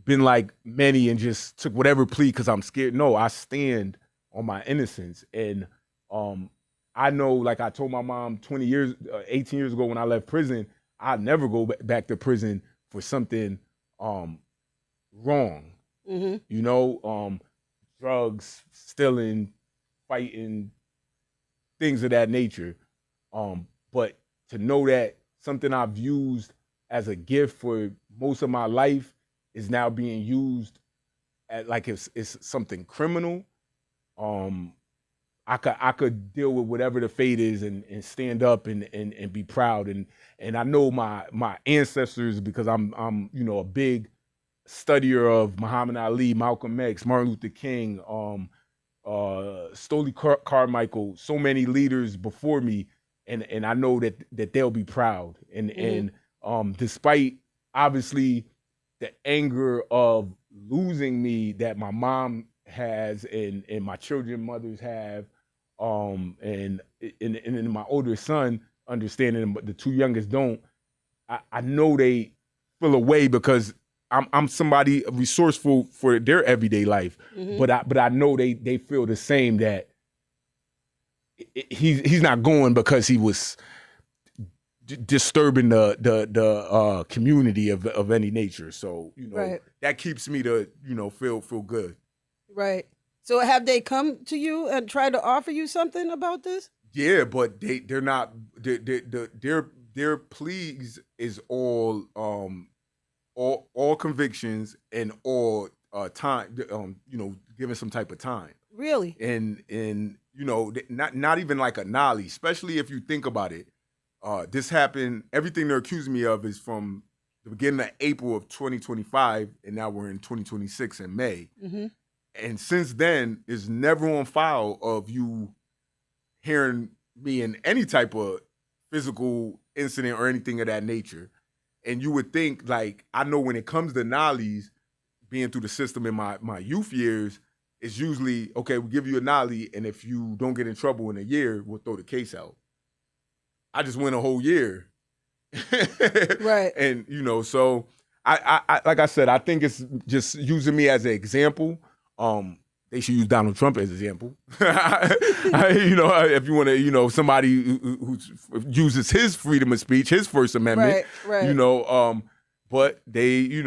been like many and just took whatever plea because I'm scared. No, I stand on my innocence, and I know, like I told my mom 18 years ago when I left prison, I'd never go back to prison for something wrong. You know, drugs, stealing, fighting, things of that nature. But to know that something I've used as a gift for most of my life is now being used at like it's something criminal. I could deal with whatever the fate is and stand up and be proud, and I know my ancestors, because I'm you know, a big studier of Muhammad Ali, Malcolm X, Martin Luther King, Stokely Carmichael, so many leaders before me, and I know that they'll be proud. And despite obviously the anger of losing me that my mom has and my children mothers have, and my older son understanding, but the two youngest don't. I know they feel away because I'm somebody resourceful for their everyday life, but I know they feel the same, that he's not going because he was disturbing the community of any nature. So that keeps me to feel good. Right. So have they come to you and tried to offer you something about this? Yeah, but they're not. Their pleas is all convictions and all time. Given some type of time. Really? And not even like a nollie. Especially if you think about it. This happened. Everything they're accusing me of is from the beginning of April of 2025, and now we're in 2026 in May. Mm-hmm. And since then, it's never on file of you hearing me in any type of physical incident or anything of that nature. And you would think, like, I know when it comes to nollies, being through the system in my youth years, it's usually, okay, we'll give you a nollie, and if you don't get in trouble in a year, we'll throw the case out. I just went a whole year. Right. And, so I like I said, I think it's just using me as an example. They should use Donald Trump as an example. If you want to, somebody who uses his freedom of speech, his First Amendment, right. But they,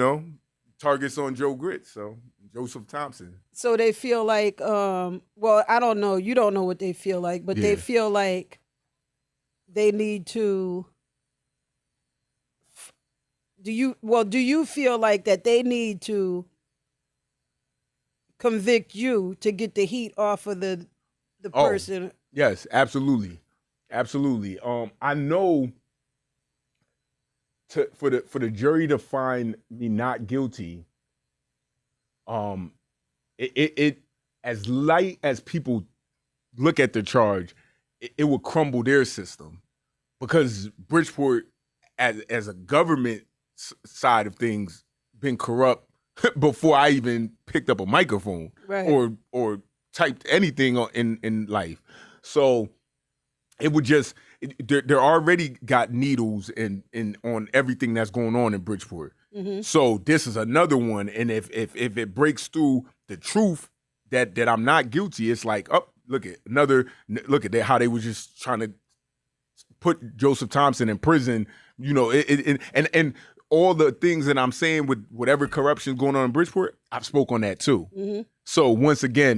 targets on Joe Grit, so Joseph Thompson. So they feel like, well, I don't know. You don't know what they feel like, but they feel like they need to. Do you feel like that they need to convict you to get the heat off of the person? Yes, absolutely. I know for the jury to find me not guilty, it as light as people look at the charge, it would crumble their system, because Bridgeport as a government side of things been corrupt before I even picked up a microphone, right, or typed anything in life. So it would just they're already got needles in on everything that's going on in Bridgeport. Mm-hmm. So this is another one, and if it breaks through the truth that I'm not guilty, it's like, oh, look at that, how they were just trying to put Joseph Thompson in prison. And all the things that I'm saying with whatever corruption going on in Bridgeport, I've spoke on that too. Mm-hmm. So once again,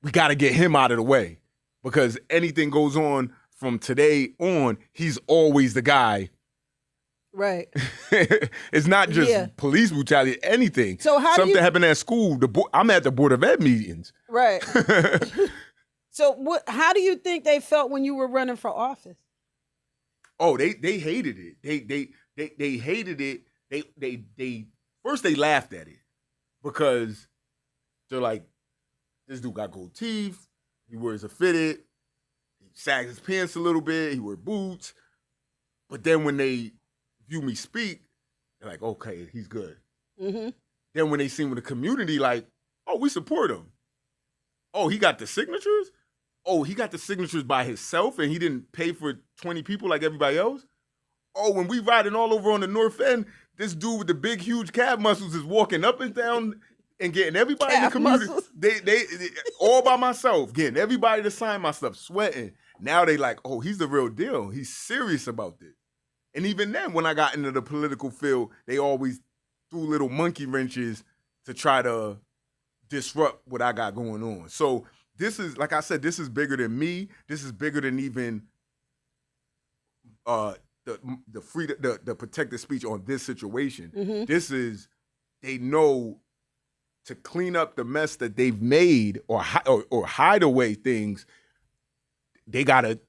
we got to get him out of the way, because anything goes on from today on, he's always the guy. Right. It's not just police brutality, anything. So something happened at school. I'm at the Board of Ed meetings. Right. So how do you think they felt when you were running for office? Oh, they hated it. They hated it. They first they laughed at it, because they're like, this dude got gold teeth, he wears a fitted, he sags his pants a little bit, he wears boots. But then when they view me speak, they're like, okay, he's good. Mm-hmm. Then when they see him with the community, like, oh, we support him. Oh, he got the signatures? Oh, he got the signatures by himself and he didn't pay for 20 people like everybody else? Oh, when we riding all over on the North End, this dude with the big, huge calf muscles is walking up and down and getting everybody in the community. They all by myself, getting everybody to sign my stuff, sweating. Now they like, oh, he's the real deal. He's serious about this. And even then, when I got into the political field, they always threw little monkey wrenches to try to disrupt what I got going on. So this is, like I said, this is bigger than me. This is bigger than even the freedom, the protected speech on this situation. Mm-hmm. This is, they know to clean up the mess that they've made or hide away things. They gotta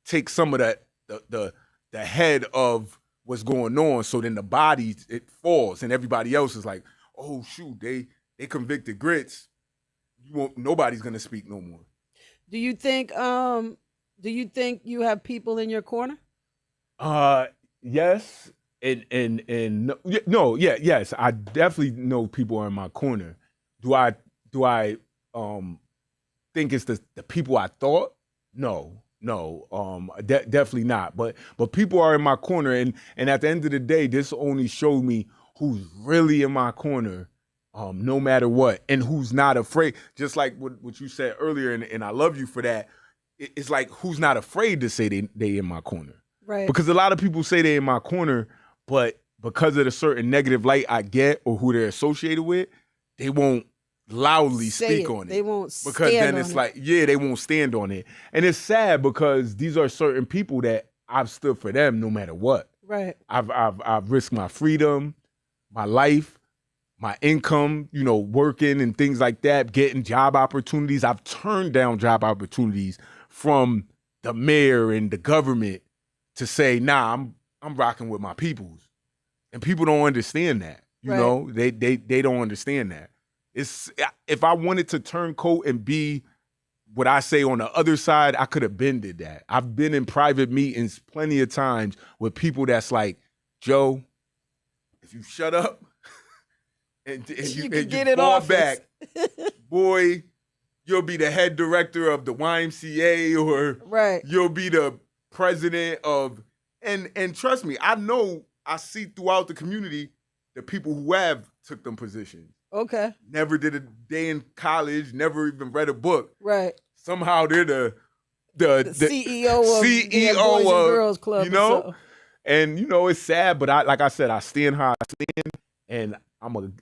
take some of that the head of what's going on. So then the body, it falls, and everybody else is like, oh shoot, they convicted Grits. Nobody's gonna speak no more. Do you think you have people in your corner? Yes. And no, yes. I definitely know people are in my corner. Do I think it's the people I thought? No. Definitely not. But people are in my corner, and at the end of the day, this only showed me who's really in my corner, no matter what, and who's not afraid. Just like what you said earlier, and I love you for that. It's like who's not afraid to say they in my corner. Right. Because a lot of people say they in my corner, but because of the certain negative light I get or who they're associated with, they won't loudly speak on it. They won't because then it's on like, they won't stand on it. And it's sad because these are certain people that I've stood for them no matter what. Right. I've risked my freedom, my life, my income, working and things like that, getting job opportunities. I've turned down job opportunities from the mayor and the government to say, nah, I'm rocking with my peoples. And people don't understand that. You know, they don't understand that. It's if I wanted to turn coat and be what I say on the other side, I could have did that. I've been in private meetings plenty of times with people that's like, Joe, if you shut up and you get it fall off back, boy, you'll be the head director of the YMCA or you'll be the president of, and trust me, I see throughout the community the people who have took them positions. Okay. Never did a day in college, never even read a book. Right. Somehow they're the CEO of Boys and Girls Club. And it's sad, but like I said, I stand how I stand, and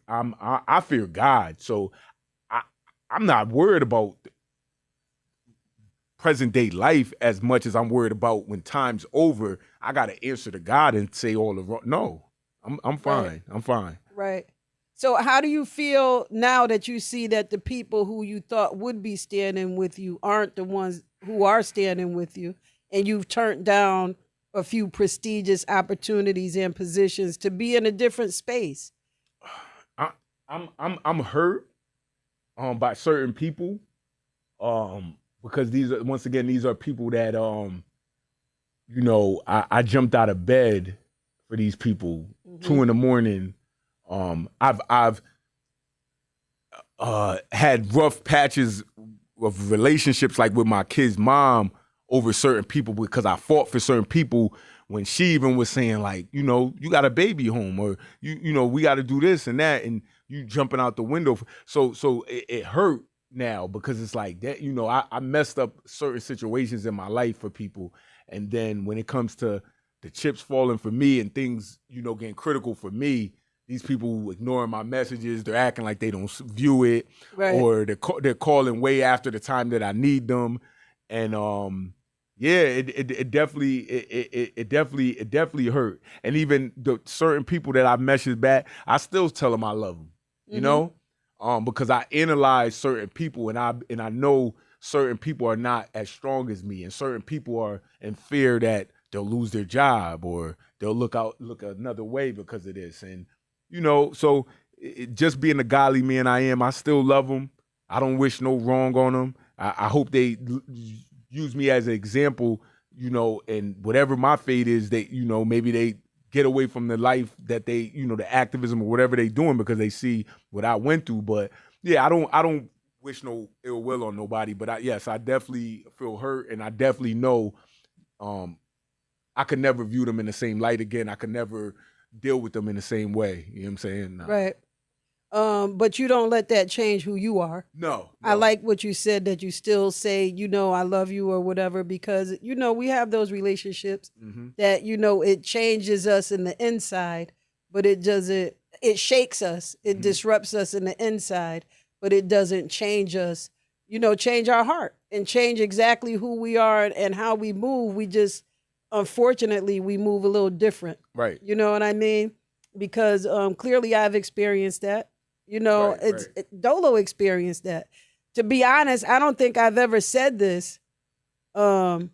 I fear God. So I'm not worried about present day life as much as I'm worried about when time's over. I got to answer to God and say all the wrong. No, I'm fine. Right. I'm fine. Right. So how do you feel now that you see that the people who you thought would be standing with you aren't the ones who are standing with you, and you've turned down a few prestigious opportunities and positions to be in a different space? I'm hurt by certain people because these are people that I jumped out of bed for these people 2 a.m. I've had rough patches of relationships, like with my kid's mom, over certain people because I fought for certain people when she even was saying, like, you got a baby home, or we got to do this and that, and you jumping out the window. So it hurt now because it's like that. I messed up certain situations in my life for people, and then when it comes to the chips falling for me and things, getting critical for me, these people ignoring my messages, they're acting like they don't view it, or they're calling way after the time that I need them, and it definitely hurt. And even the certain people that I messaged back, I still tell them I love them, because I analyze certain people, and I know certain people are not as strong as me, and certain people are in fear that they'll lose their job or they'll look another way because of this. And so just being the godly man I am, I still love them. I don't wish no wrong on them. I hope they use me as an example, and whatever my fate is, they, maybe they get away from the life that they, the activism or whatever they doing because they see what I went through. But yeah, I don't wish no ill will on nobody. But I definitely feel hurt, and I definitely know I could never view them in the same light again. I could never deal with them in the same way. You know what I'm saying? No. Right. But you don't let that change who you are. No. I like what you said, that you still say, I love you or whatever, because, we have those relationships that, it changes us in the inside, but it shakes us. It disrupts us in the inside, but it doesn't change us, change our heart and change exactly who we are and how we move. We just, unfortunately, we move a little different. Right. You know what I mean? Because clearly I've experienced that. Dolo experienced that. To be honest, I don't think I've ever said this in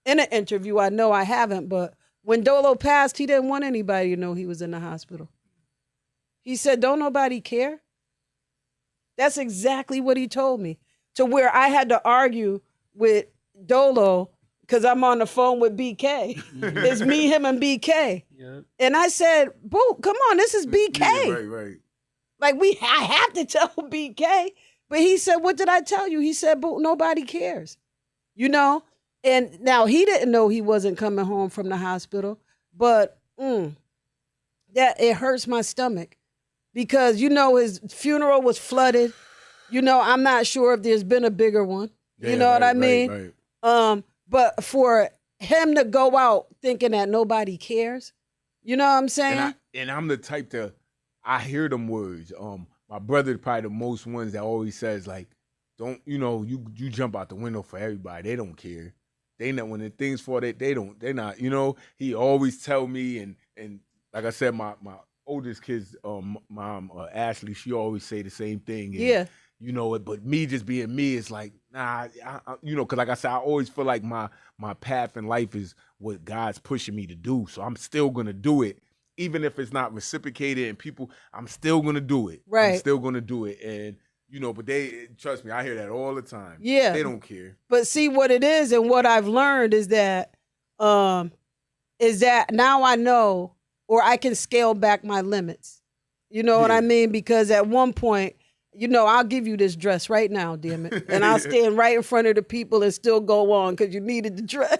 an interview. I know I haven't, but When Dolo passed, he didn't want anybody to know he was in the hospital. He said, don't nobody care. That's exactly what he told me. To where I had to argue with Dolo because I'm on the phone with BK. It's me, him, and BK. Yep. And I said, boo, come on, this is BK. Yeah, right. Like, I have to tell BK. But he said, what did I tell you? He said, boo, nobody cares. You know? And now he didn't know he wasn't coming home from the hospital. But that it hurts my stomach. Because, you know, his funeral was flooded. You know, I'm not sure if there's been a bigger one. You know what I mean? Right. But for him to go out thinking that nobody cares, you know what I'm saying? And I'm the type to, I hear them words. My brother probably the most ones that always says, like, don't, you know, you jump out the window for everybody. They don't care. They know when the things for it, they're not, you know. He always tell me, and like I said, my oldest kid's mom, Ashley, she always say the same thing. And, you know, but me just being me, it's like, nah, you know, because like I said, I always feel like my path in life is what God's pushing me to do. So I'm still going to do it. Even if it's not reciprocated and people, I'm still going to do it. Right. I'm still going to do it. And, you know, but trust me, I hear that all the time. Yeah. They don't care. But see what it is and what I've learned is that now I know, or I can scale back my limits. You know what I mean? Because at one point, you know, I'll give you this dress right now, damn it. And I'll stand right in front of the people and still go on because you needed the dress.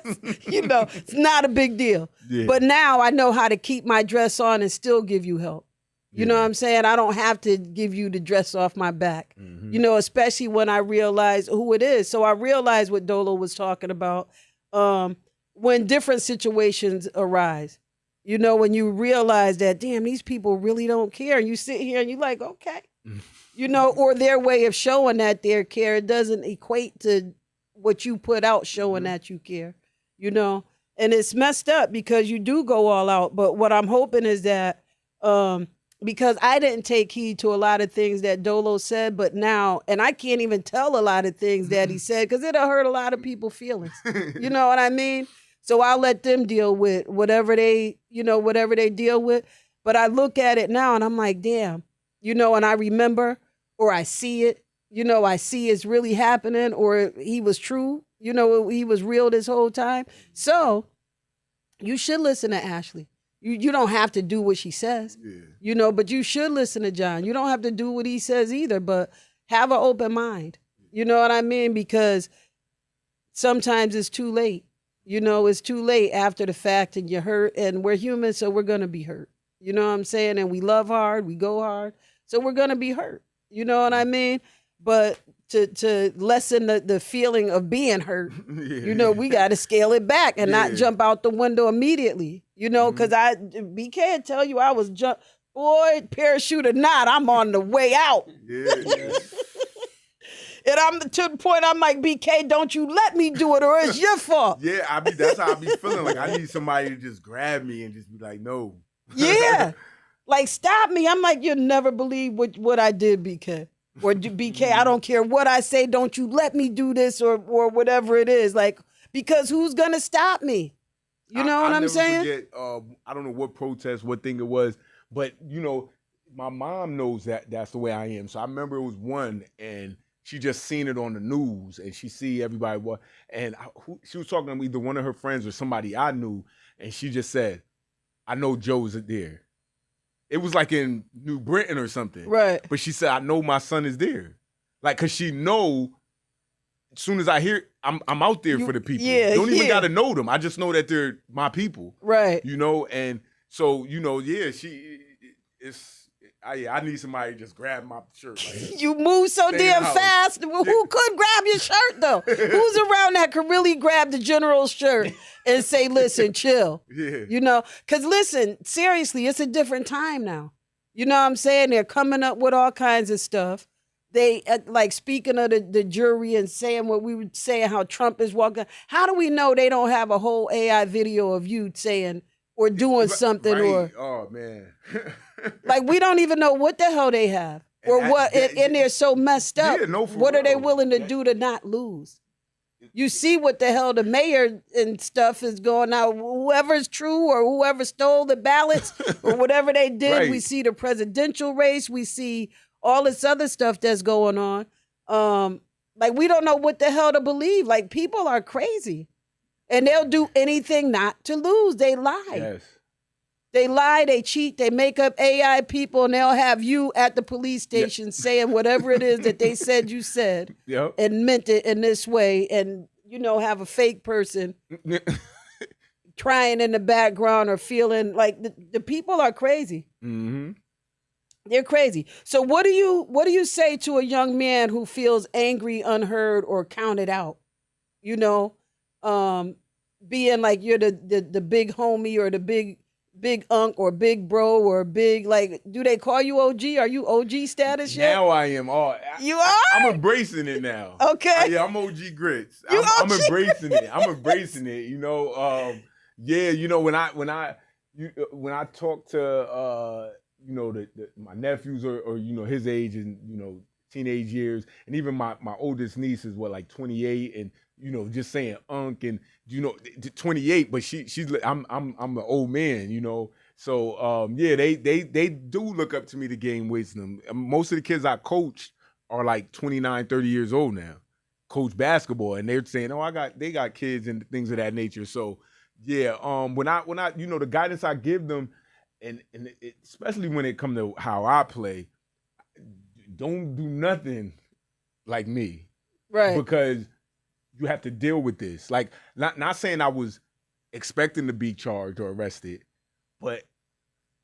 You know, it's not a big deal. Yeah. But now I know how to keep my dress on and still give you help. You know what I'm saying? I don't have to give you the dress off my back, you know, especially when I realize who it is. So I realized what Dolo was talking about when different situations arise. You know, when you realize that, damn, these people really don't care. And you sit here and you're like, okay. You know, or their way of showing that they care, it doesn't equate to what you put out showing that you care, you know. And it's messed up because you do go all out. But what I'm hoping is that because I didn't take heed to a lot of things that Dolo said, but now, and I can't even tell a lot of things that he said because it'll hurt a lot of people's feelings. You know what I mean? So I'll let them deal with whatever they deal with. But I look at it now and I'm like, damn, you know, and I remember or I see it, you know, I see it's really happening or he was true, you know, he was real this whole time. So you should listen to Ashley. You don't have to do what she says, you know, but you should listen to John. You don't have to do what he says either, but have an open mind. You know what I mean? Because sometimes it's too late. You know, it's too late after the fact and you're hurt and we're human, so we're going to be hurt. You know what I'm saying? And we love hard, we go hard, so we're going to be hurt. You know what I mean? But to lessen the feeling of being hurt, you know, we got to scale it back and not jump out the window immediately. You know, because BK will tell you I was boy, parachute or not, I'm on the way out. And I'm to the point I'm like, BK, don't you let me do it or it's your fault. Yeah, that's how I be feeling. Like I need somebody to just grab me and just be like, no. Yeah. Like, stop me. I'm like, you'll never believe what I did, BK. Or BK, I don't care what I say. Don't you let me do this or whatever it is. Like, because who's going to stop me? You know what I'm saying? Forget, I don't know what protest, what thing it was. But, you know, my mom knows that's the way I am. So I remember it was one and she just seen it on the news and she see everybody. And she was talking to either one of her friends or somebody I knew. And she just said, I know Joe's there. It was like in New Britain or something. Right. But she said, I know my son is there. Like, because she know as soon as I hear, I'm out there for the people. Yeah, don't even got to know them. I just know that they're my people. Right. You know, and so, you know, I need somebody to just grab my shirt. Like, you move so damn fast. Well, who could grab your shirt, though? Who's around that could really grab the general's shirt and say, listen, chill? Yeah. You know, because listen, seriously, it's a different time now. You know what I'm saying? They're coming up with all kinds of stuff. They, like, speaking of the jury and saying what we would say, how Trump is walking. How do we know they don't have a whole AI video of you saying or doing something or... Oh, man. Like, we don't even know what the hell they have or and they're so messed up. Yeah, no, for what real. Are they willing to do to not lose? You see what the hell the mayor and stuff is going out. Whoever's true or whoever stole the ballots or whatever they did, Right. we see the presidential race. We see all this other stuff that's going on. Like, we don't know what the hell to believe. Like, people are crazy. And they'll do anything not to lose. They lie. Yes. They lie, they cheat, they make up AI people, and they'll have you at the police station saying whatever it is that they said you said Yep. and meant it in this way, and, have a fake person crying in the background or feeling like the people are crazy. Mm-hmm. They're crazy. So what do you say to a young man who feels angry, unheard, or counted out? Being like you're the big homie or the big unk or big bro or big, like, do they call you OG? Are you OG status yet? Now I am. You are? I'm embracing it now. Okay. Yeah, I'm OG Grits. You I'm OG embracing it. I'm embracing it. When I talk to my nephews or his age and teenage years, and even my oldest niece is like 28, and just saying unk and 28, but I'm the old man, So they do look up to me to gain wisdom. Most of the kids I coach are like 29, 30 years old now, coach basketball, and they're saying, they got kids and things of that nature. So yeah, when I the guidance I give them, and especially when it comes to how I play, don't do nothing like me, Right. because you have to deal with this. Like, not saying I was expecting to be charged or arrested, but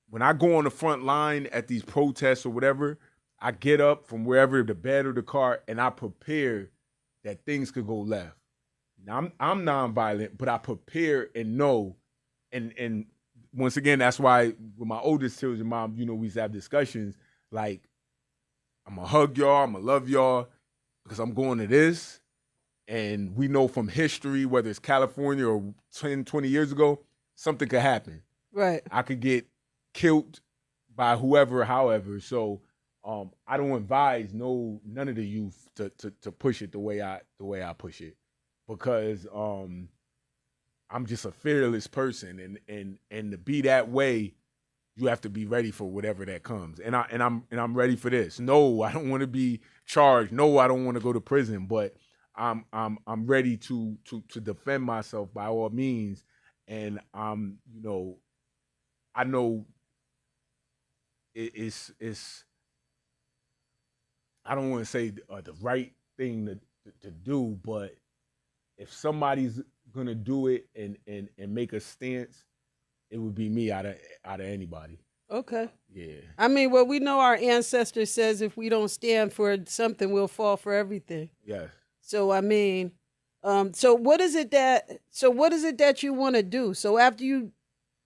when I go on the front line at these protests or whatever, I get up from wherever, the bed or the car, and I prepare that things could go left. Now, I'm nonviolent, but I prepare and know. And once again, that's why with my oldest children, Mom, we used to have discussions like, I'm going to hug y'all, I'm going to love y'all, because I'm going to this. And we know from history, whether it's California or 10, 20 years ago, something could happen. Right. I could get killed by whoever, however. So I don't advise none of the youth to push it the way I push it, because I'm just a fearless person, and to be that way, you have to be ready for whatever that comes. And I'm ready for this. No, I don't want to be charged. No, I don't want to go to prison, but I'm ready to defend myself by all means. And I know it's I don't want to say the right thing to do, but if somebody's gonna do it and make a stance, it would be me out of anybody. Okay. Yeah. I mean, well, we know our ancestor says if we don't stand for something, we'll fall for everything. Yes. So I mean, so what is it that you want to do? So after you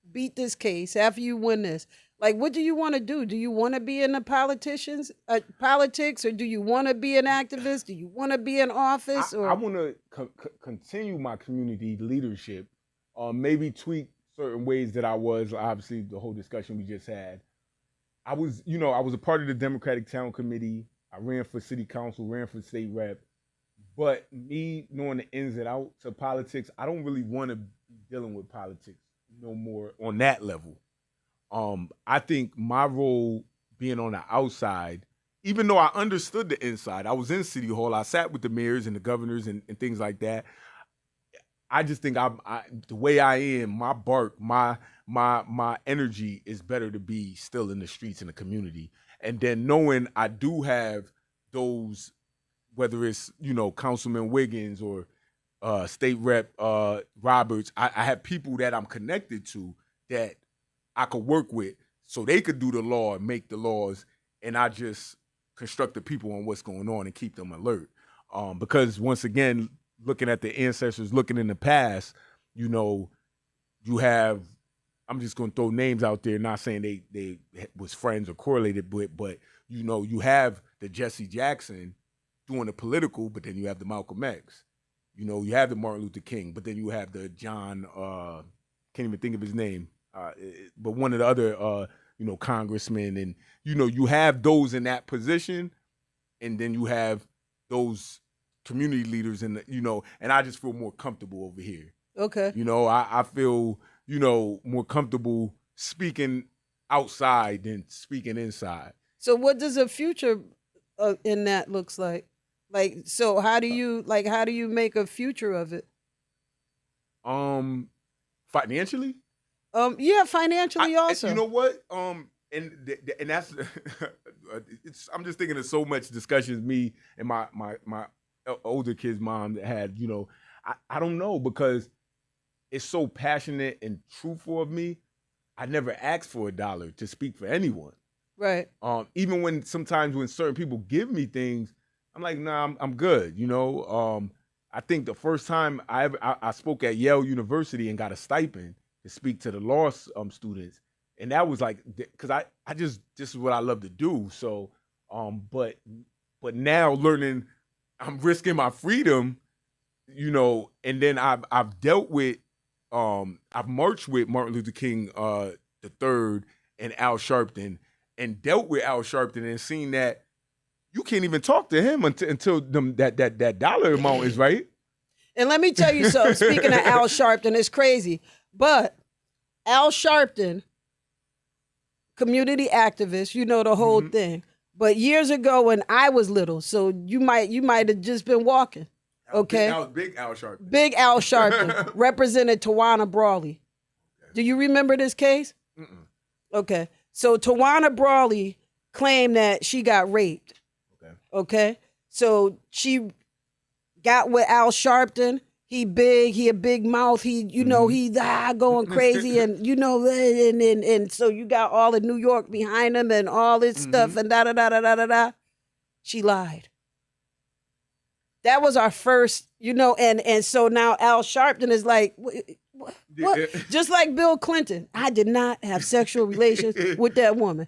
beat this case, after you win this, like, what do you want to do? Do you want to be in the politics, or do you want to be an activist? Do you want to be in office? I want to continue my community leadership, maybe tweak certain ways that I was. Obviously, the whole discussion we just had. I was a part of the Democratic Town Committee. I ran for city council, ran for state rep. But me knowing the ins and outs of politics, I don't really want to be dealing with politics no more on that level. I think my role being on the outside, even though I understood the inside, I was in City Hall, I sat with the mayors and the governors and things like that. I just think the way I am, my bark, my energy is better to be still in the streets in the community. And then knowing I do have those, whether it's, Councilman Wiggins or State Rep Roberts, I have people that I'm connected to that I could work with so they could do the law and make the laws, and I just construct the people on what's going on and keep them alert. Because once again, looking at the ancestors, looking in the past, you have, I'm just going to throw names out there, not saying they was friends or correlated, but you have the Jesse Jackson doing the political, but then you have the Malcolm X. You have the Martin Luther King, but then you have the John, can't even think of his name, but one of the other, congressmen. And, you have those in that position, and then you have those community leaders and and I just feel more comfortable over here. Okay. I feel, more comfortable speaking outside than speaking inside. So what does a future in that looks like? Like, so how do you make a future of it? Financially? Yeah, financially also. You know what? And that's I'm just thinking of so much discussions me and my older kid's mom that had, I don't know, because it's so passionate and truthful of me. I never asked for $1 to speak for anyone. Right. Even when sometimes when certain people give me things, I'm like, nah, I'm good. I think the first time I spoke at Yale University and got a stipend to speak to the law students, and that was like, because this is what I love to do. So, but now learning, I'm risking my freedom, and then I've dealt with, I've marched with Martin Luther King the third and Al Sharpton, and dealt with Al Sharpton and seen that you can't even talk to him until that dollar amount is right. And let me tell you something. Speaking of Al Sharpton, it's crazy, but Al Sharpton, community activist, the whole thing. But years ago when I was little, so you might have just been walking. Okay. Big Al Sharpton. Big Al Sharpton represented Tawana Brawley. Okay. Do you remember this case? Mm-mm. Okay. So Tawana Brawley claimed that she got raped. Okay. So she got with Al Sharpton. He a big mouth. He, he's going crazy, and and so you got all of New York behind him and all this stuff and da da da da da da da. She lied. That was our first, and so now Al Sharpton is like, what? Just like Bill Clinton. I did not have sexual relations with that woman.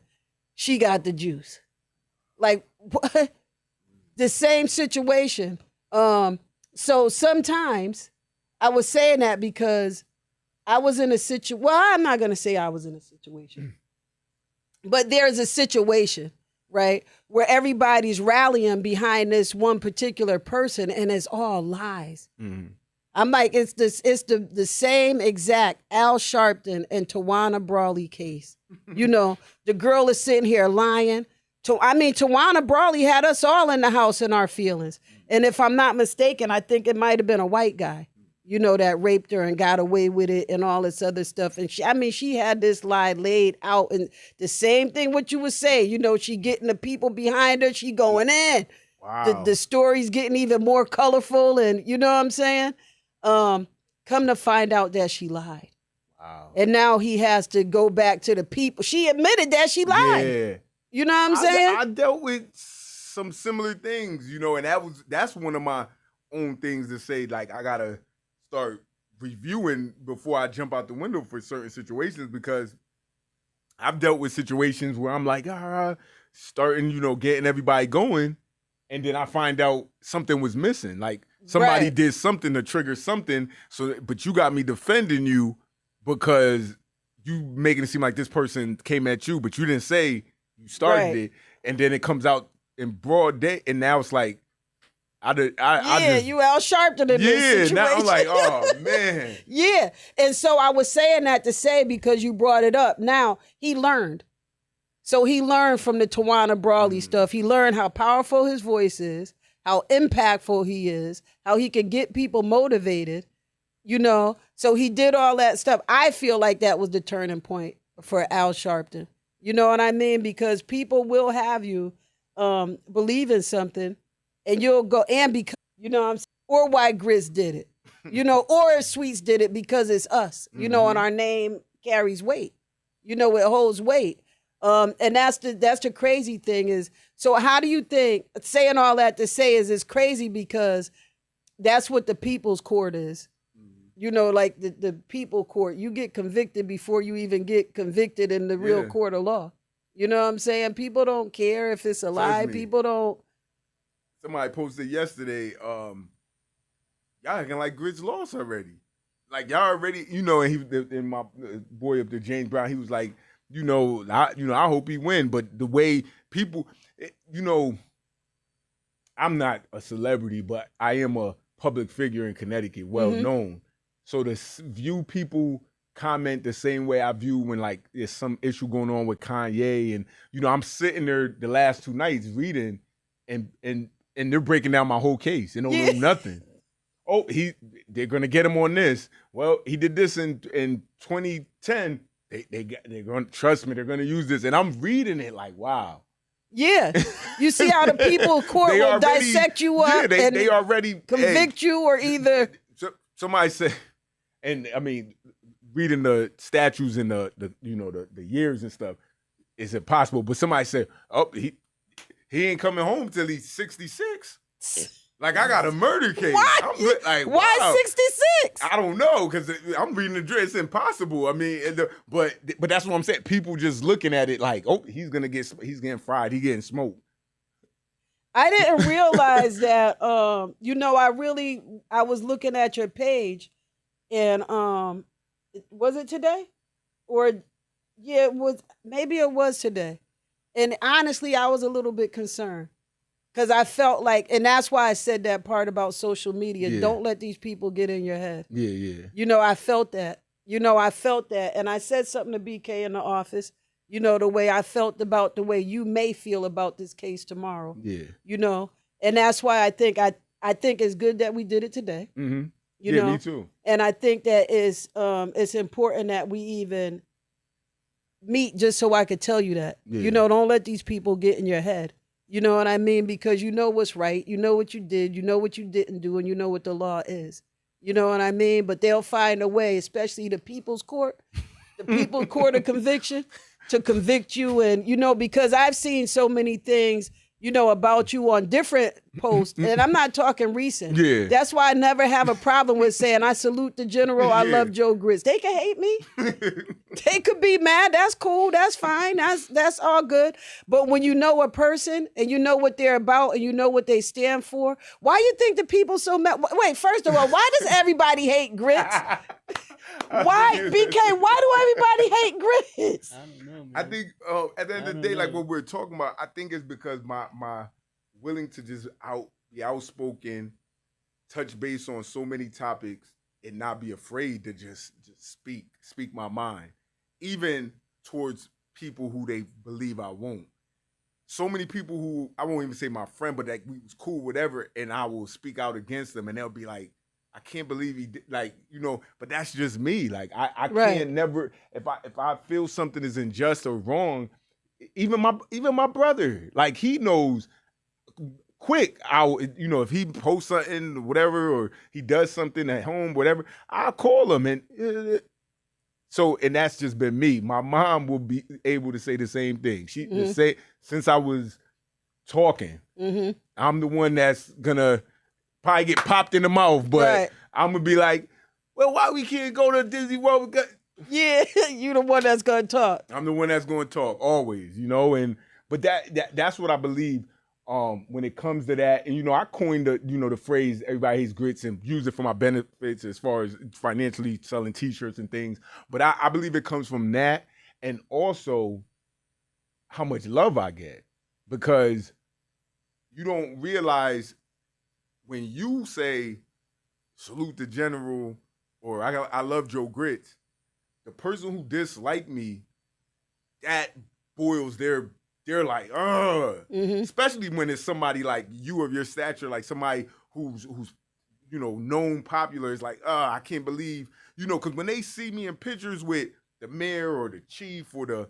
She got the juice. Like, what? The same situation. So sometimes I was saying that because I was in a situation. Well, I'm not going to say I was in a situation, but there's a situation, right, where everybody's rallying behind this one particular person, and it's all lies. Mm-hmm. I'm like, it's the same exact Al Sharpton and Tawana Brawley case. The girl is sitting here lying. Tawana Brawley had us all in the house in our feelings. And if I'm not mistaken, I think it might have been a white guy, that raped her and got away with it and all this other stuff. And she had this lie laid out. And the same thing what you would say, she getting the people behind her, she going in. Wow. The story's getting even more colorful, and you know what I'm saying? Come to find out that she lied. Wow. And now he has to go back to the people. She admitted that she lied. Yeah. You know what I'm saying? I dealt with some similar things, and that's one of my own things to say, like, I gotta start reviewing before I jump out the window for certain situations, because I've dealt with situations where I'm like, starting, getting everybody going, and then I find out something was missing. Like somebody did something to trigger something, but you got me defending you because you making it seem like this person came at you, but you didn't say you started it, and then it comes out in broad day, and now it's like, you Al Sharpton in this situation. Now I'm like, oh man. Yeah, and so I was saying that to say, because you brought it up. Now he learned, so he learned from the Tawana Brawley stuff. He learned how powerful his voice is, how impactful he is, how he can get people motivated. So he did all that stuff. I feel like that was the turning point for Al Sharpton. You know what I mean? Because people will have you believe in something, and you'll go, and because, what I'm saying? Or why Grits did it, or if Sweets did it because it's us, and our name carries weight. It holds weight. And that's the crazy thing is, so how do you think, saying all that to say is it's crazy because that's what the people's court is. Like the people court, you get convicted before you even get convicted in the real court of law. You know what I'm saying? People don't care if it's a lie. People don't. Somebody posted yesterday, y'all acting like Grits lost already. Like y'all already, and my boy up there, James Brown, he was like, I hope he win. But the way people, I'm not a celebrity, but I am a public figure in Connecticut, well known. So to view people comment the same way I view when like there's some issue going on with Kanye, and I'm sitting there the last 2 nights reading, and they're breaking down my whole case and don't know nothing. Oh, they're gonna get him on this. Well, he did this in 2010. They're gonna trust me. They're gonna use this, and I'm reading it like, wow. Yeah, you see how the people court will dissect you up and they already convict you, or either somebody said, and I mean, reading the statutes and the years and stuff is impossible. But somebody said, oh, he ain't coming home till he's 66. Like, I got a murder case. Why? Why 66? I don't know, because I'm reading the dress. It's impossible. I mean, but that's what I'm saying. People just looking at it like, oh, he's getting fried. He's getting smoked. I didn't realize that. I was looking at your page, and was it today? Maybe it was today. And honestly, I was a little bit concerned. Because I felt like, and that's why I said that part about social media. Yeah. Don't let these people get in your head. Yeah. I felt that. And I said something to BK in the office, the way I felt about the way you may feel about this case tomorrow. Yeah. And that's why I think it's good that we did it today. Mm-hmm. Me too. And I think that it's important that we even meet just so I could tell you that. Yeah. Don't let these people get in your head. You know what I mean? Because you know what's right. You know what you did. You know what you didn't do. And you know what the law is. You know what I mean? But they'll find a way, especially the people's court, of conviction, to convict you. And, because I've seen so many things, about you on different posts. And I'm not talking recent. Yeah. That's why I never have a problem with saying, I salute the general. I love Joe Grits. They can hate me. They could be mad. That's cool. That's fine. That's all good. But when you know a person and you know what they're about and you know what they stand for, why you think the people so mad? Wait, first of all, why does everybody hate Grits? Why, BK, why do everybody hate Grits? I don't know, man. I think at the end of the day, like what we're talking about, I think it's because my willing to just be outspoken, touch base on so many topics, and not be afraid to just speak my mind, even towards people who they believe I won't. So many people who I won't even say my friend, but like we was cool, whatever, and I will speak out against them, and they'll be like, I can't believe he did, but that's just me. Like I can't never, if I feel something is unjust or wrong, even my brother, like he knows quick, if he posts something, whatever, or he does something at home, whatever, I'll call him. And so that's just been me. My mom will be able to say the same thing. She just say, since I was talking, I'm the one that's gonna probably get popped in the mouth, but I'm gonna be like, well, why we can't go to Disney World? Yeah, you the one that's gonna talk. I'm the one that's gonna talk always, but that's what I believe when it comes to that. And I coined the phrase everybody hates Grits and use it for my benefits as far as financially selling t-shirts and things. But I believe it comes from that, and also how much love I get, because you don't realize when you say salute the general or I love Joe Grits, the person who disliked me, that boils they're like, especially when it's somebody like you of your stature, like somebody who's known, popular. It's like, I can't believe, because when they see me in pictures with the mayor or the chief or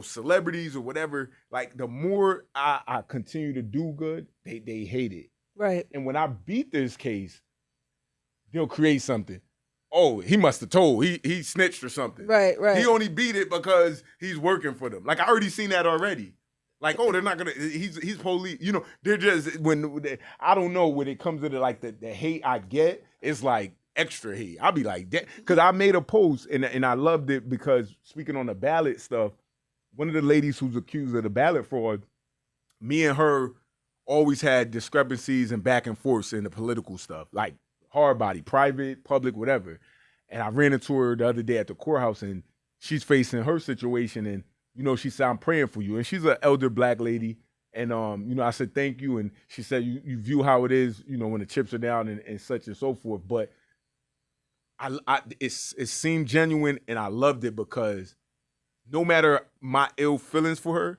celebrities or whatever, like the more I continue to do good, they hate it. Right. And when I beat this case, they'll create something. Oh, he must have told. He snitched or something. Right. He only beat it because he's working for them. Like, I already seen that already. Like, oh, they're not gonna. He's police. They're just I don't know, when it comes to the hate I get, it's like extra hate. I'll be like that because I made a post and I loved it because, speaking on the ballot stuff, one of the ladies who's accused of the ballot fraud, me and her always had discrepancies and back and forths in the political stuff, like hard body, private, public, whatever. And I ran into her the other day at the courthouse, and she's facing her situation, and she said, I'm praying for you. And she's an elder Black lady, And I said thank you, and she said you view how it is, when the chips are down and such and so forth. But it seemed genuine, and I loved it because no matter my ill feelings for her,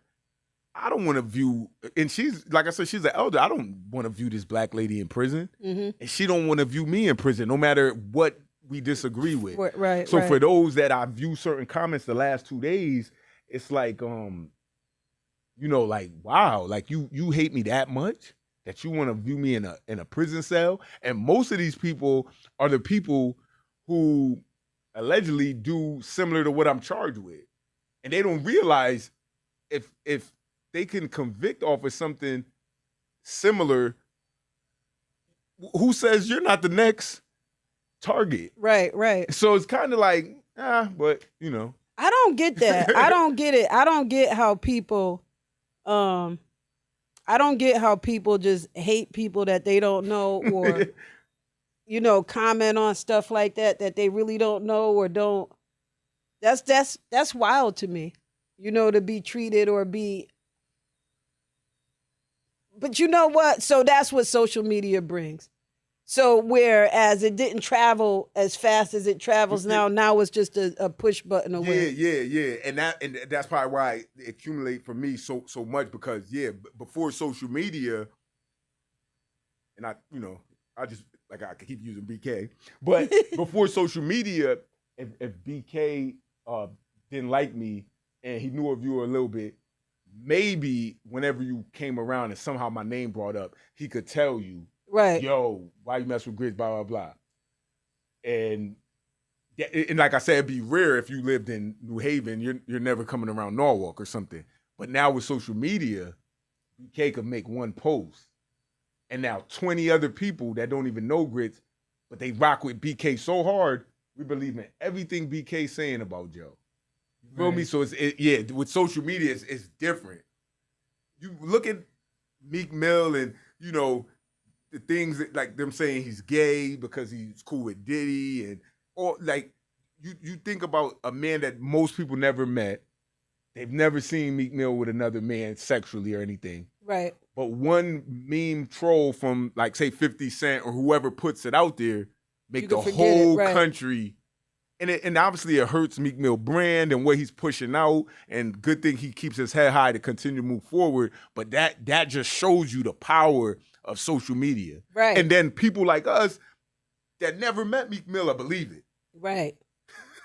I don't want to view, and she's, like I said, she's an elder. I don't want to view this black lady in prison, and she don't want to view me in prison, no matter what we disagree with. Right. So for those that I view certain comments the last 2 days, it's like, like, wow, like you hate me that much that you want to view me in a prison cell. And most of these people are the people who allegedly do similar to what I'm charged with. And they don't realize if they can convict off of something similar, who says you're not the next target? Right. So it's kind of like, but I don't get that. I don't get it. I don't get how people just hate people that they don't know, or comment on stuff like that they really don't know or don't. That's wild to me. To be treated or be. But you know what? So that's what social media brings. So whereas it didn't travel as fast as it travels now it's just a push button away. Yeah. And that's probably why it accumulates for me so much, because before social media, and I just, like, I keep using BK, but before social media, if BK didn't like me and he knew of you a little bit, maybe whenever you came around and somehow my name brought up, he could tell you, right, yo, why you mess with Grits, blah, blah, blah. And like I said, it'd be rare if you lived in New Haven, you're never coming around Norwalk or something. But now with social media, BK could make one post, and now 20 other people that don't even know Grits, but they rock with BK so hard, we believe in everything BK's saying about Joe. You feel me? So with social media, it's different. You look at Meek Mill and, the things that, like, them saying he's gay because he's cool with Diddy, or like you think about a man that most people never met. They've never seen Meek Mill with another man sexually or anything. Right. But one meme troll from, like, say 50 Cent or whoever puts it out there make the whole country. And obviously it hurts Meek Mill brand and what he's pushing out, and good thing he keeps his head high to continue to move forward. But that just shows you the power of social media. Right. And then people like us that never met Meek Mill believe it. Right.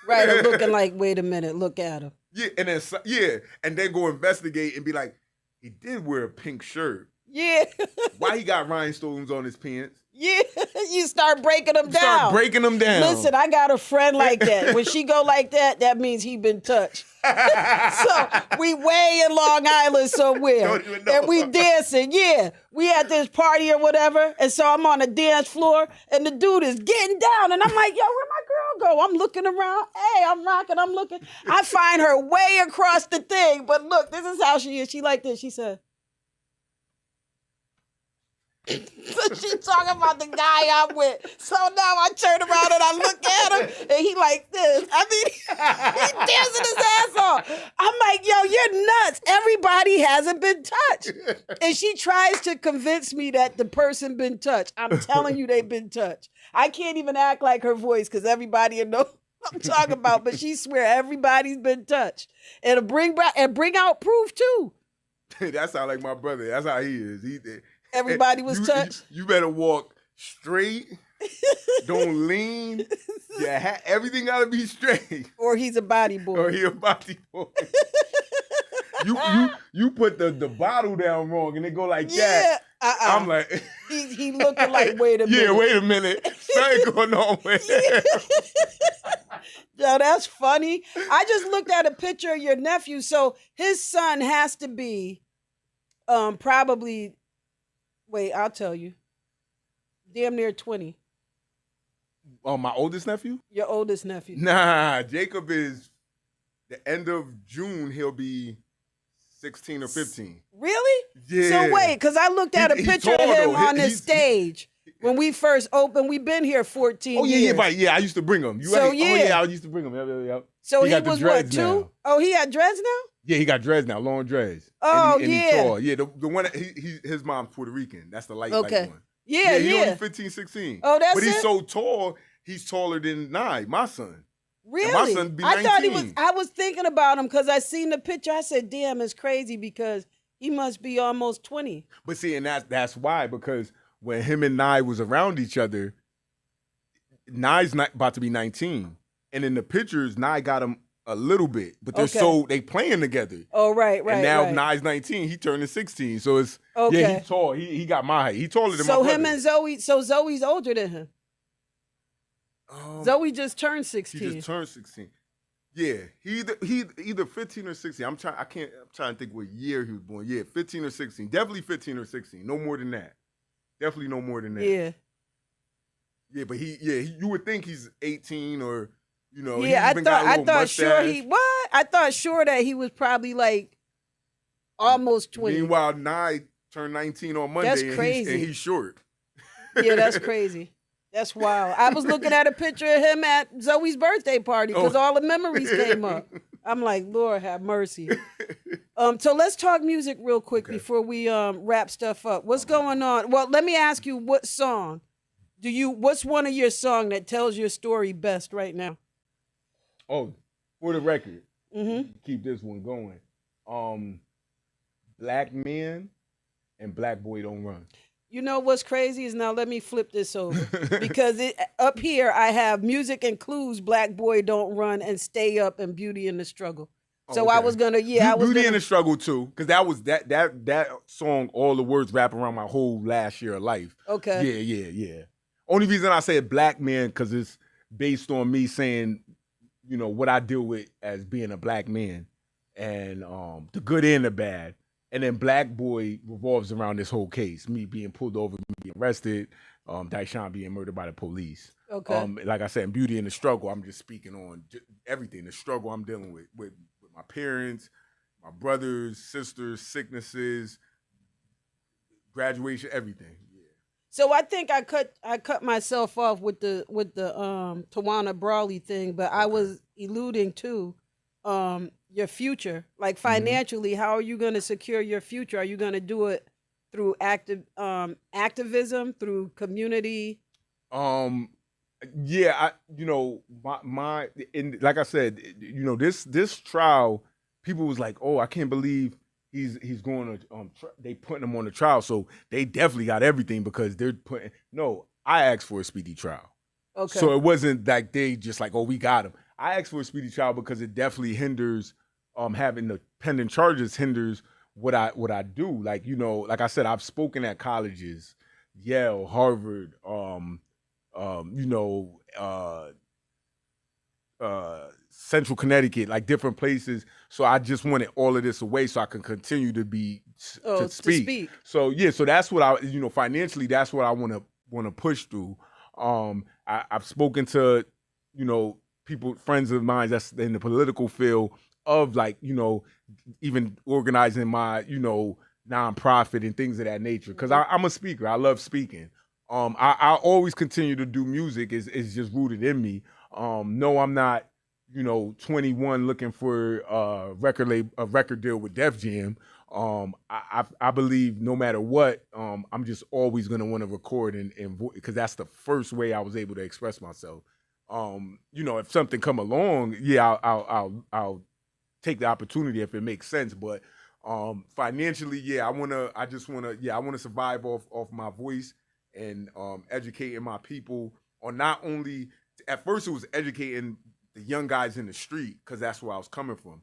Are looking like, wait a minute, look at him. Yeah, and then go investigate and be like, he did wear a pink shirt. Yeah. Why he got rhinestones on his pants? Yeah, you start breaking them down. Listen, I got a friend like that. When she go like that, that means he been touched. So we way in Long Island somewhere, and we dancing. Yeah, we at this party or whatever, and so I'm on the dance floor, and the dude is getting down, and I'm like, yo, where my girl go? I'm looking around. Hey, I'm rocking. I'm looking. I find her way across the thing, but look, this is how she is. She like this. She said. So she talking about the guy I'm with. So now I turn around and I look at him, and he like this. I mean, he's dancing his ass off. I'm like, yo, you're nuts. Everybody hasn't been touched. And she tries to convince me that the person been touched. I'm telling you they've been touched. I can't even act like her voice because everybody will know what I'm talking about, but she swear everybody's been touched. And bring out proof too. That sound like my brother. That's how he is. Everybody was touched. You better walk straight. Don't lean. Yeah, everything gotta be straight. Or he's a body boy. Or he a body boy. you put the bottle down wrong and it go like that. I'm like, he looking like, wait a minute. Yeah, wait a minute. Something going on with Yo, that's funny. I just looked at a picture of your nephew. So his son has to be probably. Wait, I'll tell you. Damn near 20. Oh, my oldest nephew? Your oldest nephew. Nah, Jacob is, the end of June, he'll be 16 or 15. Really? Yeah. So wait, because I looked at a picture of him on this stage. When we first opened, we've been here 14 years. Yeah, right. Yeah, I used to bring him. I used to bring him. So he was what, 2? Now. Oh, he had dreads now? Yeah, he got dreads now, long dreads. Oh, and he yeah. tall. Yeah, the one that his mom's Puerto Rican. That's the light Okay. one. Yeah, he yeah. only 15, 16. Oh, that's But he's it? so tall, he's taller than Nye, my son. Really? And my son be I thought he 19. was. I was thinking about him because I seen the picture. I said, "Damn, it's crazy because he must be almost 20." But see, and that's why, because when him and Nye was around each other, Nye's not about to be 19. And in the pictures, Nye got him a little bit, but they're they playing together. Oh, right. And now right. Nye's 19, he turning 16. So it's Okay. yeah, he's tall. He got my height. He taller than my So brother. him and Zoe. So Zoe's older than him. Zoe just turned 16. He just turned 16. Yeah, he either 15 or 16. I'm trying to think what year he was born. Yeah, 15 or 16. Definitely 15 or 16. No more than that. Definitely no more than that. Yeah. Yeah, but you would think he's 18 or he Yeah, even got a little I thought mustache. sure what? I thought sure that he was probably like almost 20. Meanwhile, Nye turned 19 on Monday. That's and crazy. He's short. Yeah, that's crazy. That's wild. I was looking at a picture of him at Zoe's birthday party because all the memories came up. I'm like, Lord have mercy. So let's talk music real quick before we wrap stuff up. What's going on? Well, let me ask you, what song what's one of your song that tells your story best right now? Oh, for the record, keep this one going. Black Men and Black Boy Don't Run. You know what's crazy is, now let me flip this over because up here I have music includes Black Boy Don't Run and Stay Up and Beauty in the Struggle. So I was gonna, Beauty in the Struggle too, because that was that song. All the words wrap around my whole last year of life. Okay. Yeah. Only reason I said Black Man because it's based on me saying, what I deal with as being a black man, and the good and the bad. And then Black Boy revolves around this whole case, me being pulled over, me being arrested, Daishan being murdered by the police. Okay. Like I said, in Beauty in the Struggle, I'm just speaking on everything, the struggle I'm dealing with my parents, my brothers, sisters, sicknesses, graduation, everything. Yeah. So I think I cut myself off with the Tawana Brawley thing, but I was alluding to your future, like financially. How are you going to secure your future? Are you going to do it through activism, through community? Yeah, my like I said, this trial, people was like, oh, I can't believe he's going to they putting him on the trial, so they definitely got everything because they're putting. No, I asked for a speedy trial. Okay. So it wasn't like they just like, oh, we got him. I asked for a speedy trial because it definitely hinders having the pending charges hinders what I do. Like, like I said, I've spoken at colleges, Yale, Harvard, Central Connecticut, like different places. So I just wanted all of this away so I can continue to to speak. So yeah, so that's what I, financially, that's what I want to push through. I've spoken to, people, friends of mine that's in the political field of like, even organizing my, nonprofit and things of that nature. Cause I'm a speaker. I love speaking. I always continue to do music. Is just rooted in me. No, I'm not, 21 looking for a record deal with Def Jam. I believe no matter what, I'm just always gonna want to record and because that's the first way I was able to express myself. If something come along, yeah, I'll take the opportunity if it makes sense. But financially, yeah, I want to survive off my voice and educating my people on not only, at first it was educating the young guys in the street because that's where I was coming from.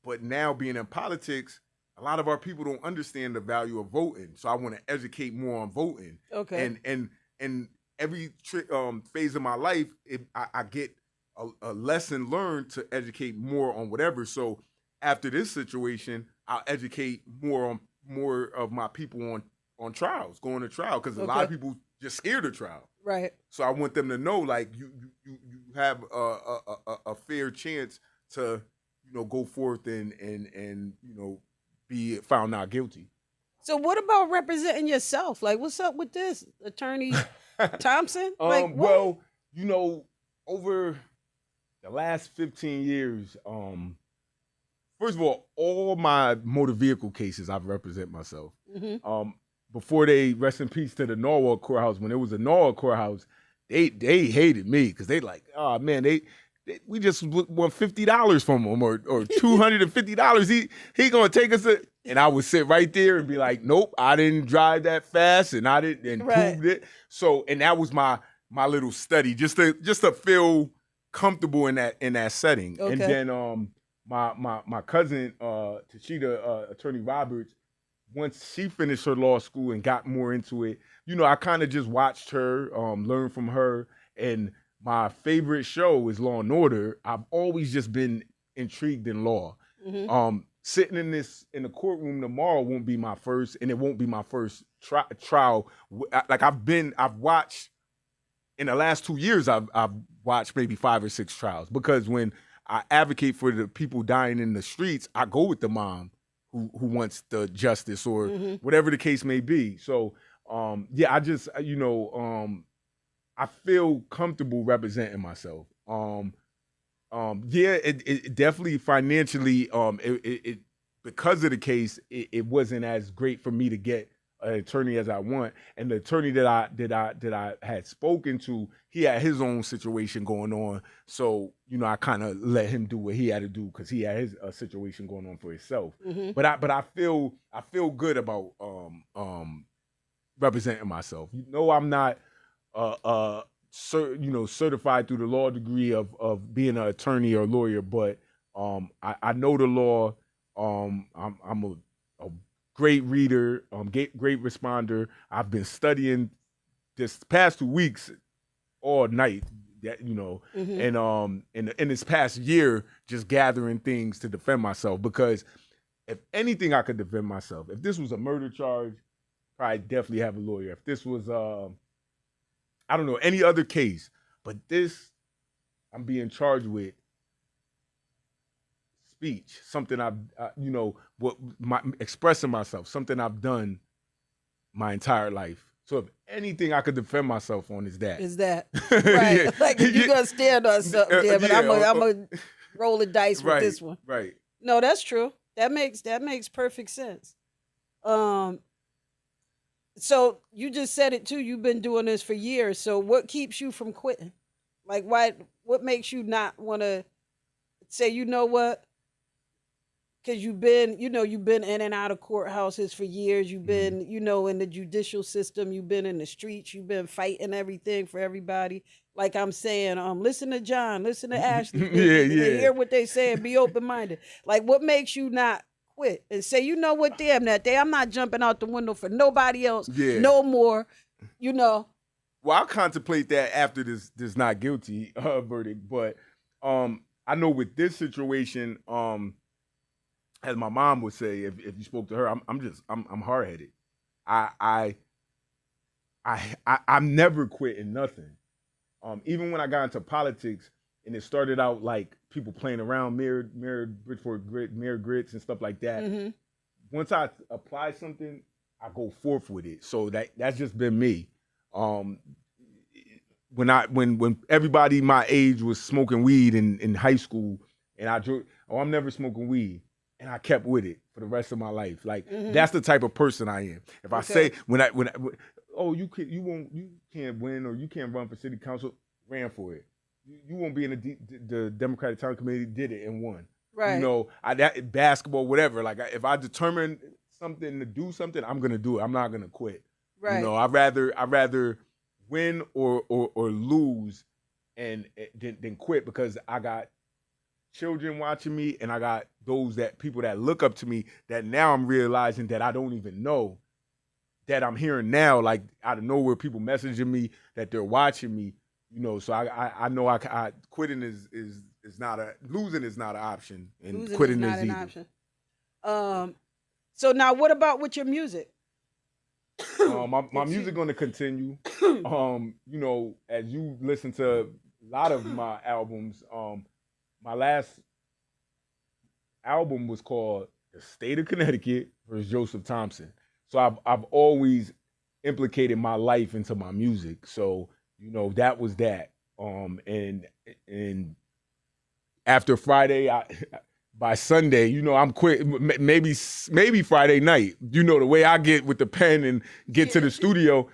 But now being in politics, a lot of our people don't understand the value of voting. So I want to educate more on voting. Okay. And every phase of my life, I get a lesson learned to educate more on whatever. So after this situation, I'll educate more of my people on trials, going to trial, because a lot of people just scared of trial. Right. So I want them to know, like, you have a fair chance to, go forth and be found not guilty. So what about representing yourself? Like, what's up with this, Attorney Thompson? Like, well, over the last 15 years, first of all my motor vehicle cases, I've represent myself. Mm-hmm. Before they rest in peace to the Norwalk courthouse, when it was a Norwalk courthouse, they hated me because they like, oh man, we just want $50 from him or $250. He gonna take us and I would sit right there and be like, nope, I didn't drive that fast and I didn't prove it. So, and that was my little study just to feel comfortable in that setting. Okay. And then my cousin Tashida, Attorney Roberts, once she finished her law school and got more into it, I kind of just watched her, learn from her. And my favorite show is Law and Order. I've always just been intrigued in law. Mm-hmm. Sitting in the courtroom tomorrow won't be my first, and it won't be my first trial. Like I've watched in the last 2 years. I've watched maybe 5 or 6 trials because when I advocate for the people dying in the streets, I go with the mom who wants the justice or whatever the case may be. So I just I feel comfortable representing myself. It definitely financially, it because of the case, it wasn't as great for me to get an attorney as I want. And the attorney that I had spoken to, he had his own situation going on. So, I kind of let him do what he had to do because he had his situation going on for himself. Mm-hmm. But I feel good about representing myself. I'm not certified through the law degree of being an attorney or lawyer, but I know the law. I'm a great reader, great responder. I've been studying this past 2 weeks all night. And in this past year, just gathering things to defend myself. Because if anything, I could defend myself. If this was a murder charge, I'd definitely have a lawyer. If this was I don't know, any other case, but this, I'm being charged with speech, something expressing myself, something I've done my entire life. So if anything I could defend myself on is that. Right. Yeah. Like if you're gonna stand on something there, but I'm gonna roll the dice with this one. Right. No, that's true. That makes perfect sense. So you just said it too. You've been doing this for years. So what keeps you from quitting? Like what makes you not want to say, you know what? Because you've been in and out of courthouses for years. You've been, in the judicial system. You've been in the streets. You've been fighting everything for everybody. Like I'm saying, listen to John, listen to Ashley. Hear what they say and be open-minded. Like what makes you not quit and say, you know what, damn that day, I'm not jumping out the window for nobody else no more, Well, I'll contemplate that after this not guilty verdict. But I know with this situation, as my mom would say, if you spoke to her, I'm hard-headed. I'm never quitting nothing. Even when I got into politics, and it started out like people playing around, Mayor Bridgeport Grit, Mayor Grits and stuff like that. mm-hmm. Once I apply something, I go forth with it. So that's just been me. When everybody my age was smoking weed in high school, and I'm never smoking weed. And I kept with it for the rest of my life. Like that's the type of person I am. If I say you can't win or you can't run for city council, ran for it. You won't be in the Democratic Town Committee, did it and won. Right. That basketball, whatever. Like if I determine something to do something, I'm gonna do it. I'm not gonna quit. Right. I'd rather win or lose and than quit, because I got children watching me, and I got people that look up to me that now I'm realizing that I don't even know, that I'm hearing now, like out of nowhere, people messaging me that they're watching me, so I know I quitting is not losing is not an option, and losing quitting is not an either. option. So now what about with your music? My music going to continue. As you listen to a lot of my albums, my last album was called The State of Connecticut versus Joseph Thompson. So I've always implicated my life into my music. So, that was that. And after Friday, by Sunday, you know, I'm quit. Maybe Friday night. You know, the way I get with the pen and get to the studio,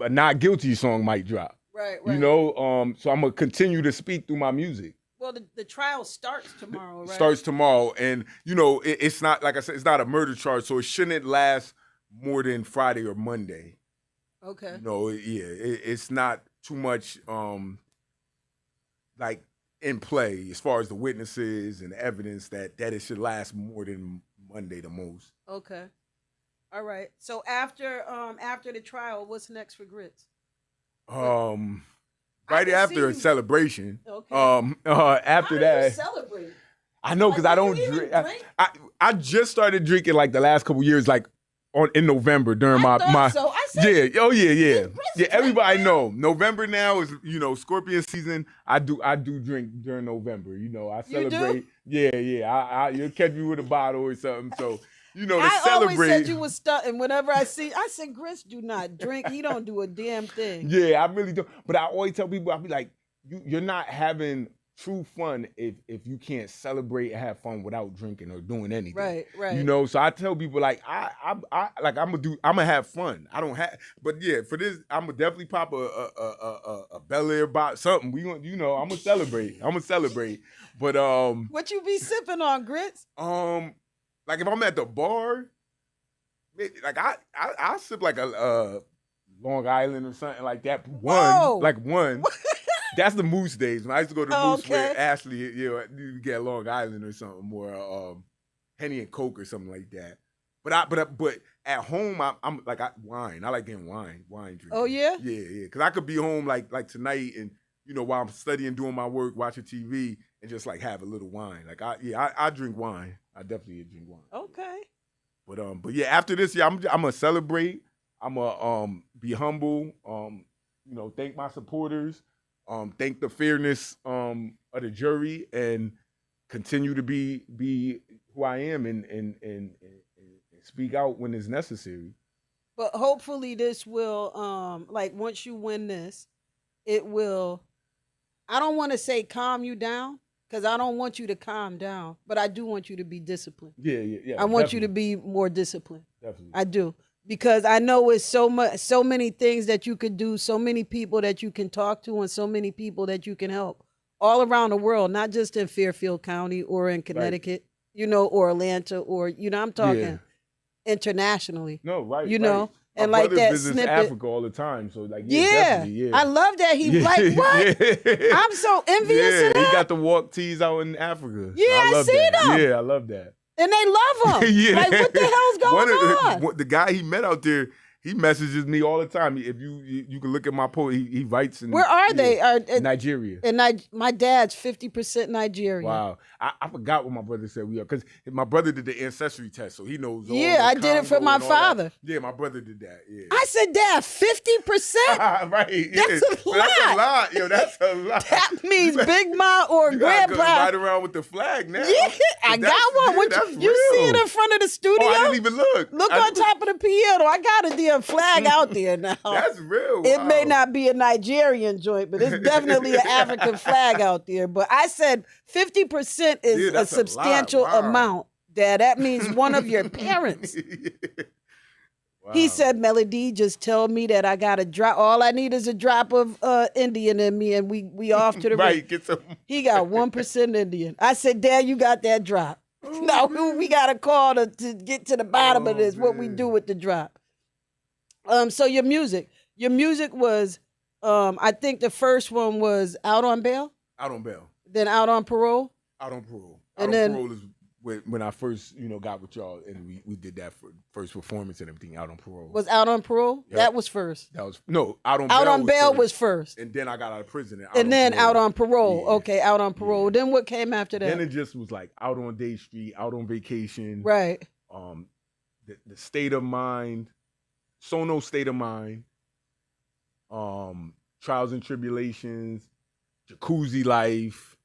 a Not Guilty song might drop. Right. You know, so I'm gonna continue to speak through my music. Well, the trial starts tomorrow, right? Starts tomorrow, and you know, it's not, like I said, it's not a murder charge, so it shouldn't last more than Friday or Monday. Okay. You know, it's not too much like in play as far as the witnesses and the evidence that it should last more than Monday the most. Okay. All right. So after the trial, what's next for Grits? Right after a celebration. Okay. After that, celebrate. I know, because I don't drink. I just started drinking like the last couple years, like in November during my so. I said, yeah. Everybody know November now is, you know, Scorpion season. I do drink during November. You know, I celebrate. You do? Yeah. You'll catch me with a bottle or something. So, you know, to I celebrate. always said you was stunting. Whenever I said, Grits do not drink. He don't do a damn thing. Yeah, I really don't. But I always tell people, I'll be like, you're not having true fun if you can't celebrate and have fun without drinking or doing anything. Right. You know, so I tell people like I'm gonna have fun. I don't have, but yeah, for this I'm gonna definitely pop a Bel Air bottle, something. We gonna, you know, I'm gonna celebrate. But what you be sipping on, Grits? like if I'm at the bar, like I sip like a Long Island or something like that. One. That's the Moose days. When I used to go to Moose with Ashley, you know, you get Long Island or something, or Henny and Coke or something like that. But at home, I'm like wine. I like getting wine drinking. Oh yeah? Yeah. Because I could be home like tonight, and you know, while I'm studying, doing my work, watching TV, and just like have a little wine. Like I drink wine. I definitely drink wine. Okay. But yeah, after this, yeah, I'm gonna celebrate. I'm gonna be humble. You know, thank my supporters. Thank the fairness of the jury, and continue to be who I am and speak out when it's necessary. But hopefully this will like once you win this, it will, I don't want to say calm you down, because I don't want you to calm down, but I do want you to be disciplined. Yeah. I want you to be more disciplined. Definitely. I do. Because I know it's so many things that you could do, so many people that you can talk to, and so many people that you can help all around the world, not just in Fairfield County or in Connecticut, you know, or Atlanta, or, you know, I'm talking internationally. No, right. You know, my and like that visits snippet. Africa all the time, so like definitely. I love that he like what? I'm so envious of that. He got the walk tees out in Africa. Yeah, so I love see that. them. Yeah, I love that. And they love him. Yeah. Like, what the hell's going on? The guy he met out there, he messages me all the time. If you can look at my post, he writes in. Where are they? Nigeria. And my dad's 50% Nigerian. Wow, I forgot what my brother said we are, because my brother did the ancestry test, so he knows. Yeah, I did it for my father. Yeah, my brother did that. Yeah. I said, Dad, 50%. Right. Yeah. That's a lot. That's a lot. Yo, that's a lot. That means Big Ma or you Grandpa. Ride around with the flag now. Yeah, I got one. You see it in front of the studio? Oh, I didn't even look. Look on top of the piano. I got a damn flag out there now. That's real. It may not be a Nigerian joint, but it's definitely an African flag out there. But I said 50% is a substantial amount, Dad. That means one of your parents. Wow. He said, Melody, just tell me that I got a drop. All I need is a drop of Indian in me, and we off to the right. race. Get some. He got 1% Indian. I said, Dad, you got that drop. Now we got a call to get to the bottom of this, what we do with the drop. So your music was, I think the first one was Out on Bail. Out on Bail. Then Out on Parole. Out on Parole. And Out on then Parole is when I first, got with y'all, and we did that for first performance and everything. Out on Parole. Was Out on Parole? Yep. That was first. Out on Bail. Out on Bail was first. And then I got out of prison. And then Out on Parole. Yeah. Okay, Out on Parole. Yeah. Then what came after that? Then it just was like Out on Day Street, Out on Vacation. Right. The State of Mind, Sono State of Mind, Trials and Tribulations, Jacuzzi Life,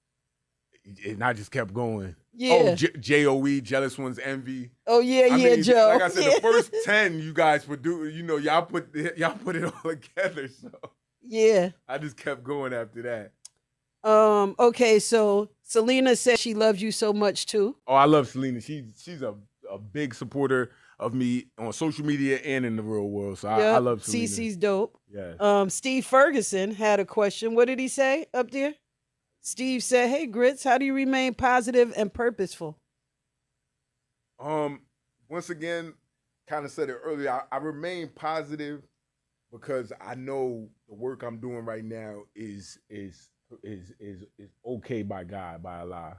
and I just kept going. Yeah. Oh, J.O.E., Jealous One's Envy. Oh yeah, Joe. Like I said, the first 10 you guys would do, y'all put it all together. So yeah, I just kept going after that. Okay, so Selena said she loves you so much too. Oh, I love Selena. She's a big supporter of me on social media and in the real world. So I love Selena. Cece's dope. Yeah. Steve Ferguson had a question. What did he say up there? Steve said, "Hey Grits, how do you remain positive and purposeful?" Once again, kind of said it earlier. I remain positive because I know the work I'm doing right now is okay by God, by Allah.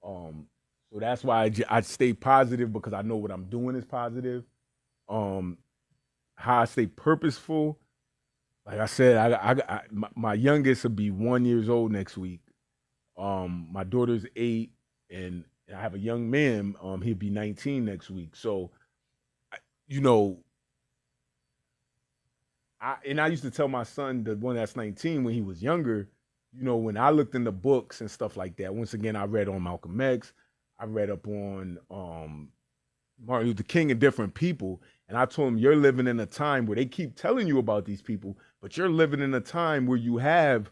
So that's why I stay positive, because I know what I'm doing is positive. How I stay purposeful, like I said, my youngest will be 1 year old next week. My daughter's 8, and I have a young man. He'll be 19 next week. So, you know, I used to tell my son, the one that's 19, when he was younger, you know, when I looked in the books and stuff like that, once again, I read on Malcolm X, I read up on Martin Luther King and different people, and I told him, you're living in a time where they keep telling you about these people, but you're living in a time where you have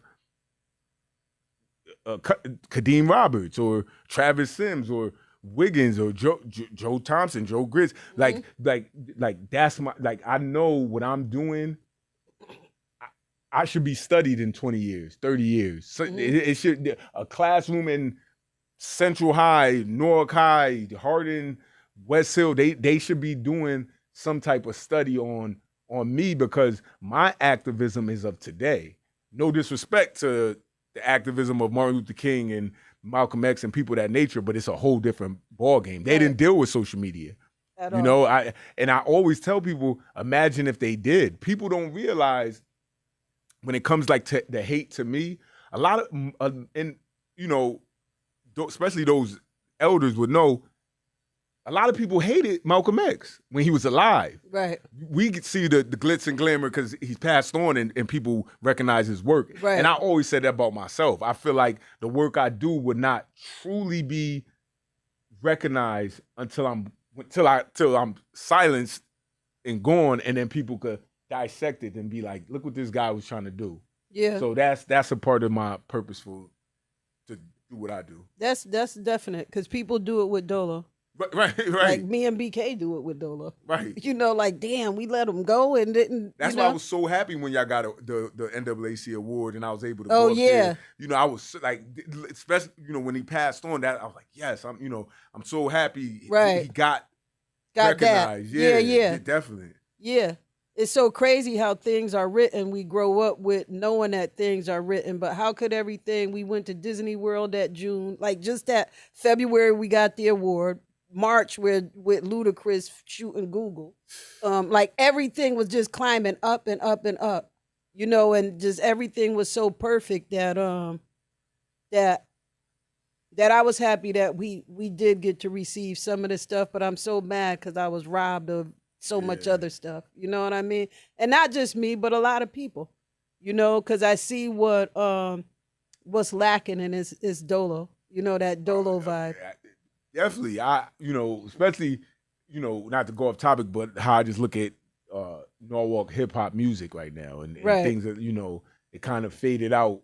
Kadeem Roberts or Travis Sims or Wiggins or Joe Thompson, Joe Grits. Like that's my, like, I know what I'm doing. I should be studied in 20 years, 30 years. So it should, a classroom in Central High, Newark High, Hardin, West Hill, they should be doing some type of study on me, because my activism is of today. No disrespect to the activism of Martin Luther King and Malcolm X and people of that nature, but it's a whole different ball game. They didn't deal with social media. At all. Know, I always tell people, imagine if they did. People don't realize when it comes like to the hate to me, a lot of, and you know, especially those elders would know, a lot of people hated Malcolm X when he was alive. Right. We could see the glitz and glamour because he's passed on and people recognize his work. Right. And I always said that about myself. I feel like the work I do would not truly be recognized until I'm silenced and gone, and then people could dissect it and be like, look what this guy was trying to do. Yeah. So that's a part of my purposeful to do what I do. That's definite, because people do it with Dolo. Right. Like me and BK do it with Dolo. Right. You know, like, damn, we let him go and didn't. That's you why know? I was so happy when y'all got the NAAC award and I was able to Oh, go up yeah. there. You know, I was like, especially, you know, when he passed on, that I was like, yes, I'm so happy. Right. He got that. recognized. Yeah. Definitely. Yeah. It's so crazy how things are written. We grow up with knowing that things are written, but how could everything, we went to Disney World that June, like just that February we got the award, March with Ludacris shooting Google. Like everything was just climbing up and up and up, you know, and just everything was so perfect that that I was happy that we did get to receive some of this stuff, but I'm so mad because I was robbed of so much other stuff. You know what I mean? And not just me, but a lot of people, you know, because I see what's lacking in is Dolo, you know, that Dolo vibe. Definitely. Especially, not to go off topic, but how I just look at Norwalk hip hop music right now and things that, it kind of faded out,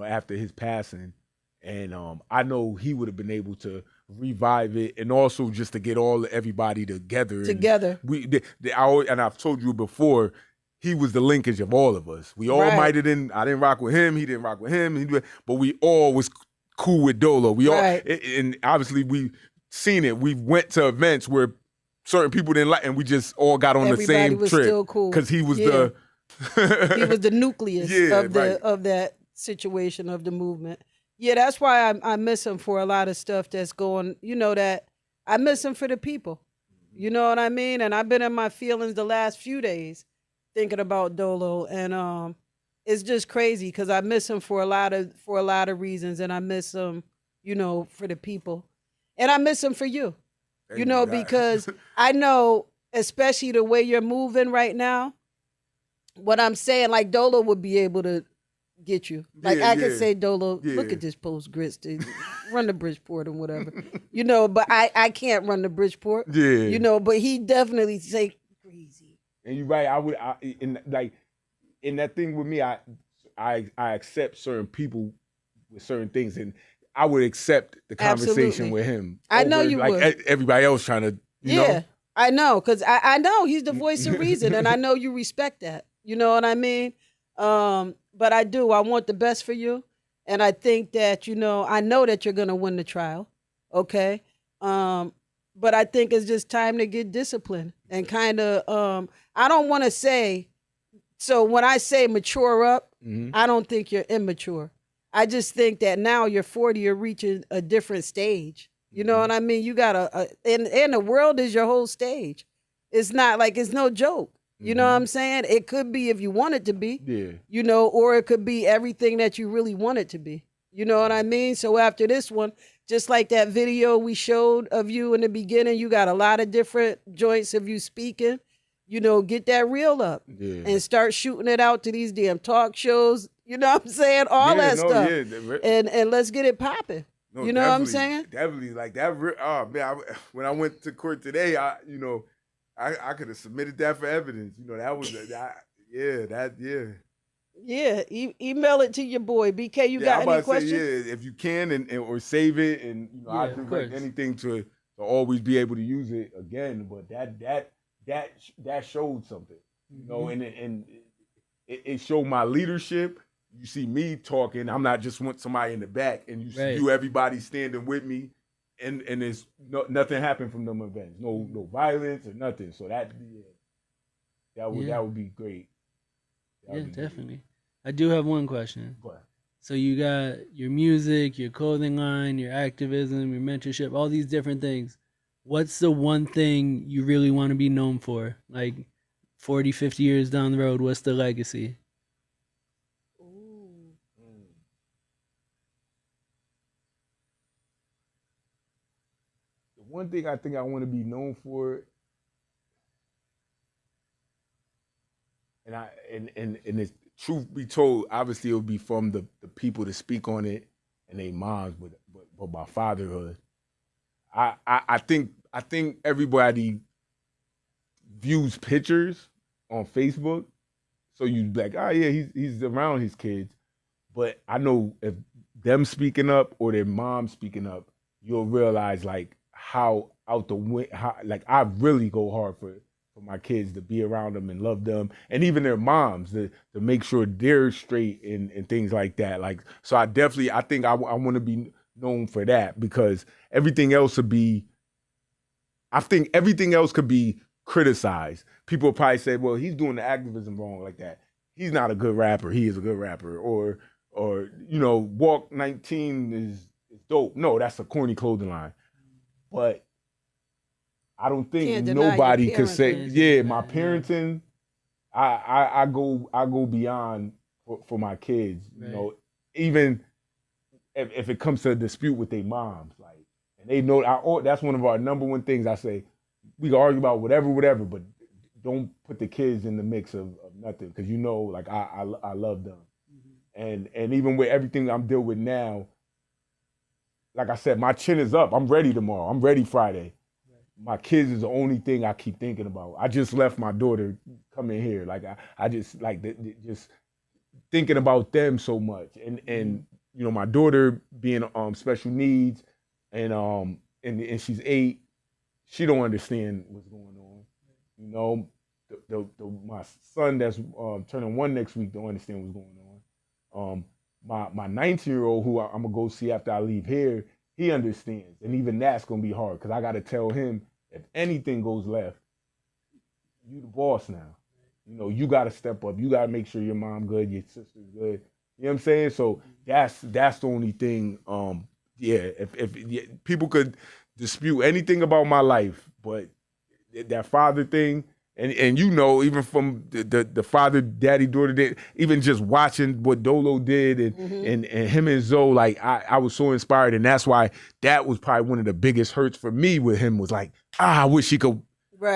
after his passing. And I know he would have been able to revive it, and also just to get everybody together. And I've told you before, he was the linkage of all of us. We all might have didn't. I didn't rock with him. He didn't rock with him. But we all was cool with Dolo. We all, and obviously we seen it. We went to events where certain people didn't like, and we just all got on the same was trip. Still cool because he was he was the nucleus of that situation, of the movement. Yeah, that's why I miss him for a lot of stuff that's going, that I miss him for the people. You know what I mean? And I've been in my feelings the last few days thinking about Dolo, and it's just crazy because I miss him for a lot of reasons, and I miss him, for the people. And I miss him for you. Because I know, especially the way you're moving right now, what I'm saying, like Dolo would be able to get you. Like I could say, Dolo, look at this post Grits, to run to Bridgeport or whatever. But I can't run to Bridgeport. Yeah. But he definitely say crazy. And you're right. In that thing with me, I accept certain people with certain things, and I would accept the conversation Absolutely. with him. I know you like would. Everybody else trying to, you know. I know, because I know he's the voice of reason, and I know you respect that. You know what I mean? But I do. I want the best for you, and I think that, you know, I know that you're going to win the trial, okay? But I think it's just time to get disciplined and kind of, I don't want to say, so when I say mature up, I don't think you're immature. I just think that now you're 40, you're reaching a different stage. You know what I mean? You got and the world is your whole stage. It's not like, it's no joke. You know what I'm saying? It could be if you want it to be, you know, or it could be everything that you really want it to be. You know what I mean? So after this one, just like that video we showed of you in the beginning, you got a lot of different joints of you speaking. You know, get that reel up and start shooting it out to these damn talk shows. You know what I'm saying? All that stuff. And let's get it popping. No, you know what I'm saying? Definitely, like that. Oh man, when I went to court today, I could have submitted that for evidence. You know, that was Yeah, email it to your boy BK. You got any questions? If you can, and or save it, and you know, I direct anything to always be able to use it again. But that showed something, you know, and it showed my leadership. You see me talking. I'm not just want somebody in the back, and you see everybody standing with me, and there's nothing happened from them events. No violence or nothing. So that would be great. Definitely. Great. I do have one question. What? So you got your music, your clothing line, your activism, your mentorship, all these different things. What's the one thing you really want to be known for? Like 40, 50 years down the road, what's the legacy? One thing I think I want to be known for, and it's truth be told, obviously it would be from the people that speak on it and their moms, but my fatherhood. I think everybody views pictures on Facebook, so you be like, oh yeah, he's around his kids, but I know if them speaking up or their mom speaking up, you'll realize like how out the way, like I really go hard for my kids, to be around them and love them, and even their moms to make sure they're straight and things like that. Like, so I think I want to be known for that, because everything else would be, I think everything else could be criticized. People will probably say, well, he's doing the activism wrong like that. He's not a good rapper. He is a good rapper. Or you know, Walk 19 is dope. No, that's a corny clothing line. But I don't think nobody could say, my parenting, I go beyond for my kids. You know, even if it comes to a dispute with their moms, like, and they know, that's one of our number one things I say. We can argue about whatever, but don't put the kids in the mix of nothing, because you know, like I love them, and even with everything I'm dealing with now, like I said, my chin is up. I'm ready tomorrow. I'm ready Friday. My kids is the only thing I keep thinking about. I just left my daughter coming here. Like I just like just thinking about them so much, and you know, my daughter being special needs, and she's 8. She don't understand what's going on. You know, my son that's turning 1 next week don't understand what's going on. My 19-year-old, who I'm gonna go see after I leave here, he understands, and even that's gonna be hard, because I gotta tell him, if anything goes left, you the boss now. You know, you gotta step up. You gotta make sure your mom good, your sister's good. You know what I'm saying? So that's the only thing. If people could dispute anything about my life, but that father thing. And you know, even from the father, daddy, daughter did, even just watching what Dolo did and him and Zoe, like I was so inspired, and that's why that was probably one of the biggest hurts for me with him, was like, I wish he could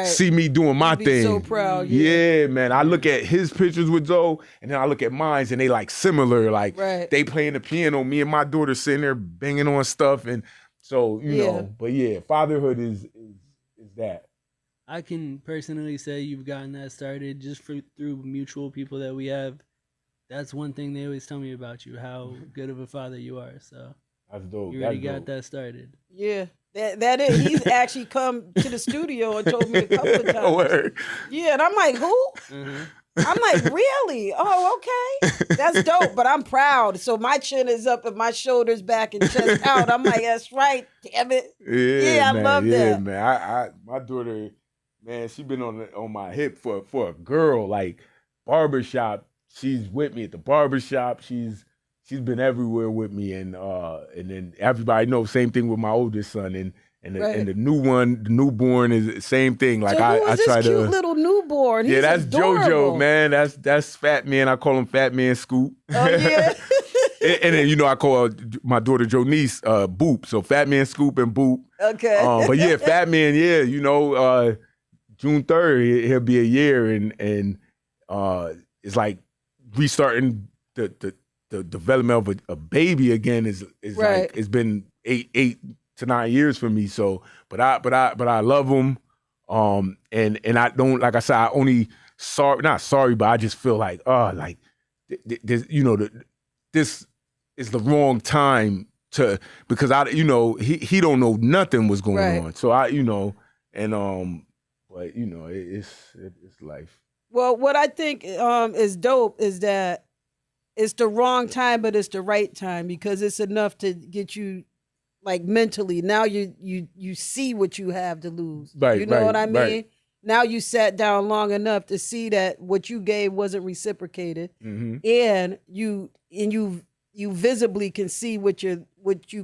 see me doing my thing. So proud. Yeah, man. I look at his pictures with Zoe, and then I look at mine, and they like similar, like they playing the piano, me and my daughter sitting there banging on stuff, and so you know. But yeah, fatherhood is that. I can personally say you've gotten that started just through mutual people that we have. that's one thing they always tell me about you, how good of a father you are. So That's dope. you already That's got dope. that started. Yeah. That is. He's actually come to the studio and told me a couple of times. Word. Yeah, and I'm like, who? Uh-huh. I'm like, really? Oh, okay. That's dope, but I'm proud. So my chin is up and my shoulders back and chest out. I'm like, that's right. Damn it. Yeah, I Man. love that. Man. I my daughter, man, she been on my hip for a girl, like barbershop. She's with me at the barbershop. She's been everywhere with me, and then everybody knows same thing with my oldest son, and the new one, the newborn is the same thing. Like So who I is this try cute to. little newborn? Yeah, He's that's adorable. JoJo, man. That's Fat Man. I call him Fat Man Scoop. Oh yeah. and then I call my daughter Jonice Boop. So Fat Man Scoop and Boop. Okay. But yeah, Fat Man. Yeah, June 3rd he'll be a year, and it's like restarting the development of a baby again is Right. like it's been 8 to 9 years for me. So, but I love him. And I don't, like I said, I only not sorry, but I just feel like this this is the wrong time because he don't know nothing was going Right. on. So but it's life. Well, what I think is dope is that it's the wrong time, but it's the right time because it's enough to get you like mentally. Now you see what you have to lose. Right, You know right, what I mean? right. Now you sat down long enough to see that what you gave wasn't reciprocated, Mm-hmm. and you visibly can see what you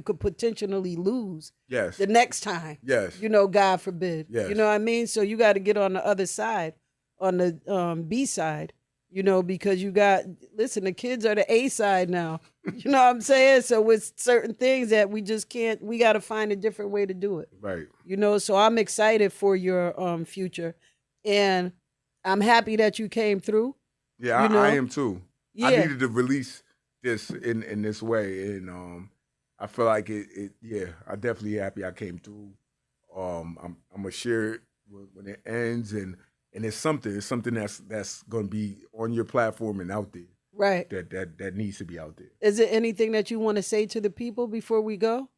could potentially lose Yes. the next time. Yes. God forbid. Yes. You know what I mean? So you got to get on the other side, on the B side, because the kids are the A side now. You know what I'm saying? So with certain things that we just can't, we got to find a different way to do it. Right. So I'm excited for your future, and I'm happy that you came through. Yeah, I am too. Yeah. I needed to release this in this way, and I feel like it. Yeah, I'm definitely happy I came through. I'm gonna share it when it ends, and it's something that's gonna be on your platform and out there. Right. That needs to be out there. Is there anything that you want to say to the people before we go?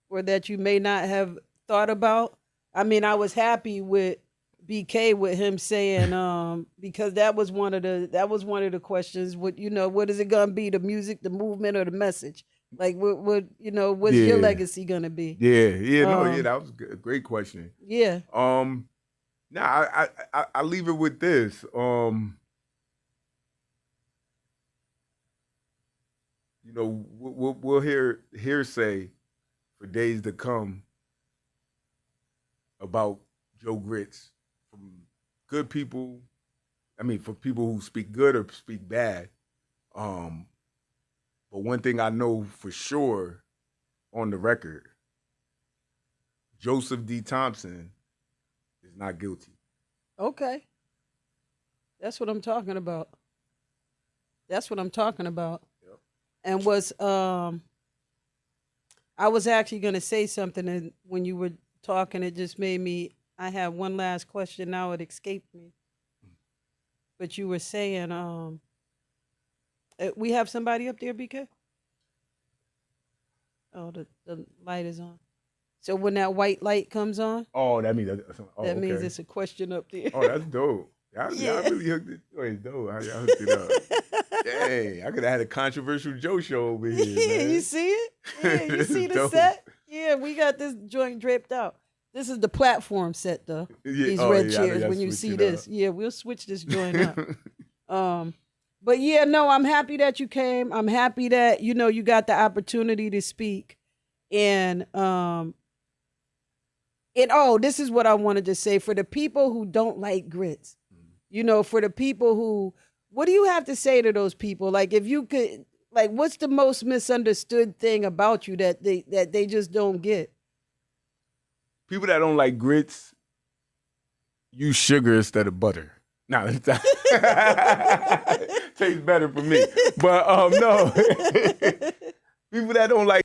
Or that you may not have thought about? I mean, I was happy with BK with him saying because that was one of the questions. What is it gonna be? The music, the movement, or the message? Like what's your legacy gonna be? Yeah. That was a great question. Yeah. I leave it with this. We'll hear say for days to come about Joe Grits from good people. I mean, for people who speak good or speak bad. But one thing I know for sure on the record, Joseph D. Thompson is not guilty. Okay. That's what I'm talking about. Yep. And I was actually going to say something, and when you were talking, it just made me, I have one last question. Now it escaped me. But you were saying, we have somebody up there, BK? Oh, the light is on. So when that white light comes on, Oh, that means that means it's a question up there. Oh, that's dope. Y'all really hooked it. Oh, it's dope. I hooked it up. Dang, I could have had a controversial Joe show over here. Yeah, Man. you see it? Yeah, you see the Dope. set? Yeah, we got this joint draped out. This is the platform set, though. Yeah, These oh, red yeah, I know chairs, y'all when you switch see it this. up. Yeah, we'll switch this joint up. But yeah, no, I'm happy that you came. I'm happy that, you got the opportunity to speak. And this is what I wanted to say. For the people who don't like grits, for the people who, what do you have to say to those people? Like, if you could, like, what's the most misunderstood thing about you that they just don't get? People that don't like grits, use sugar instead of butter. No, tastes better for me. But no, people that don't like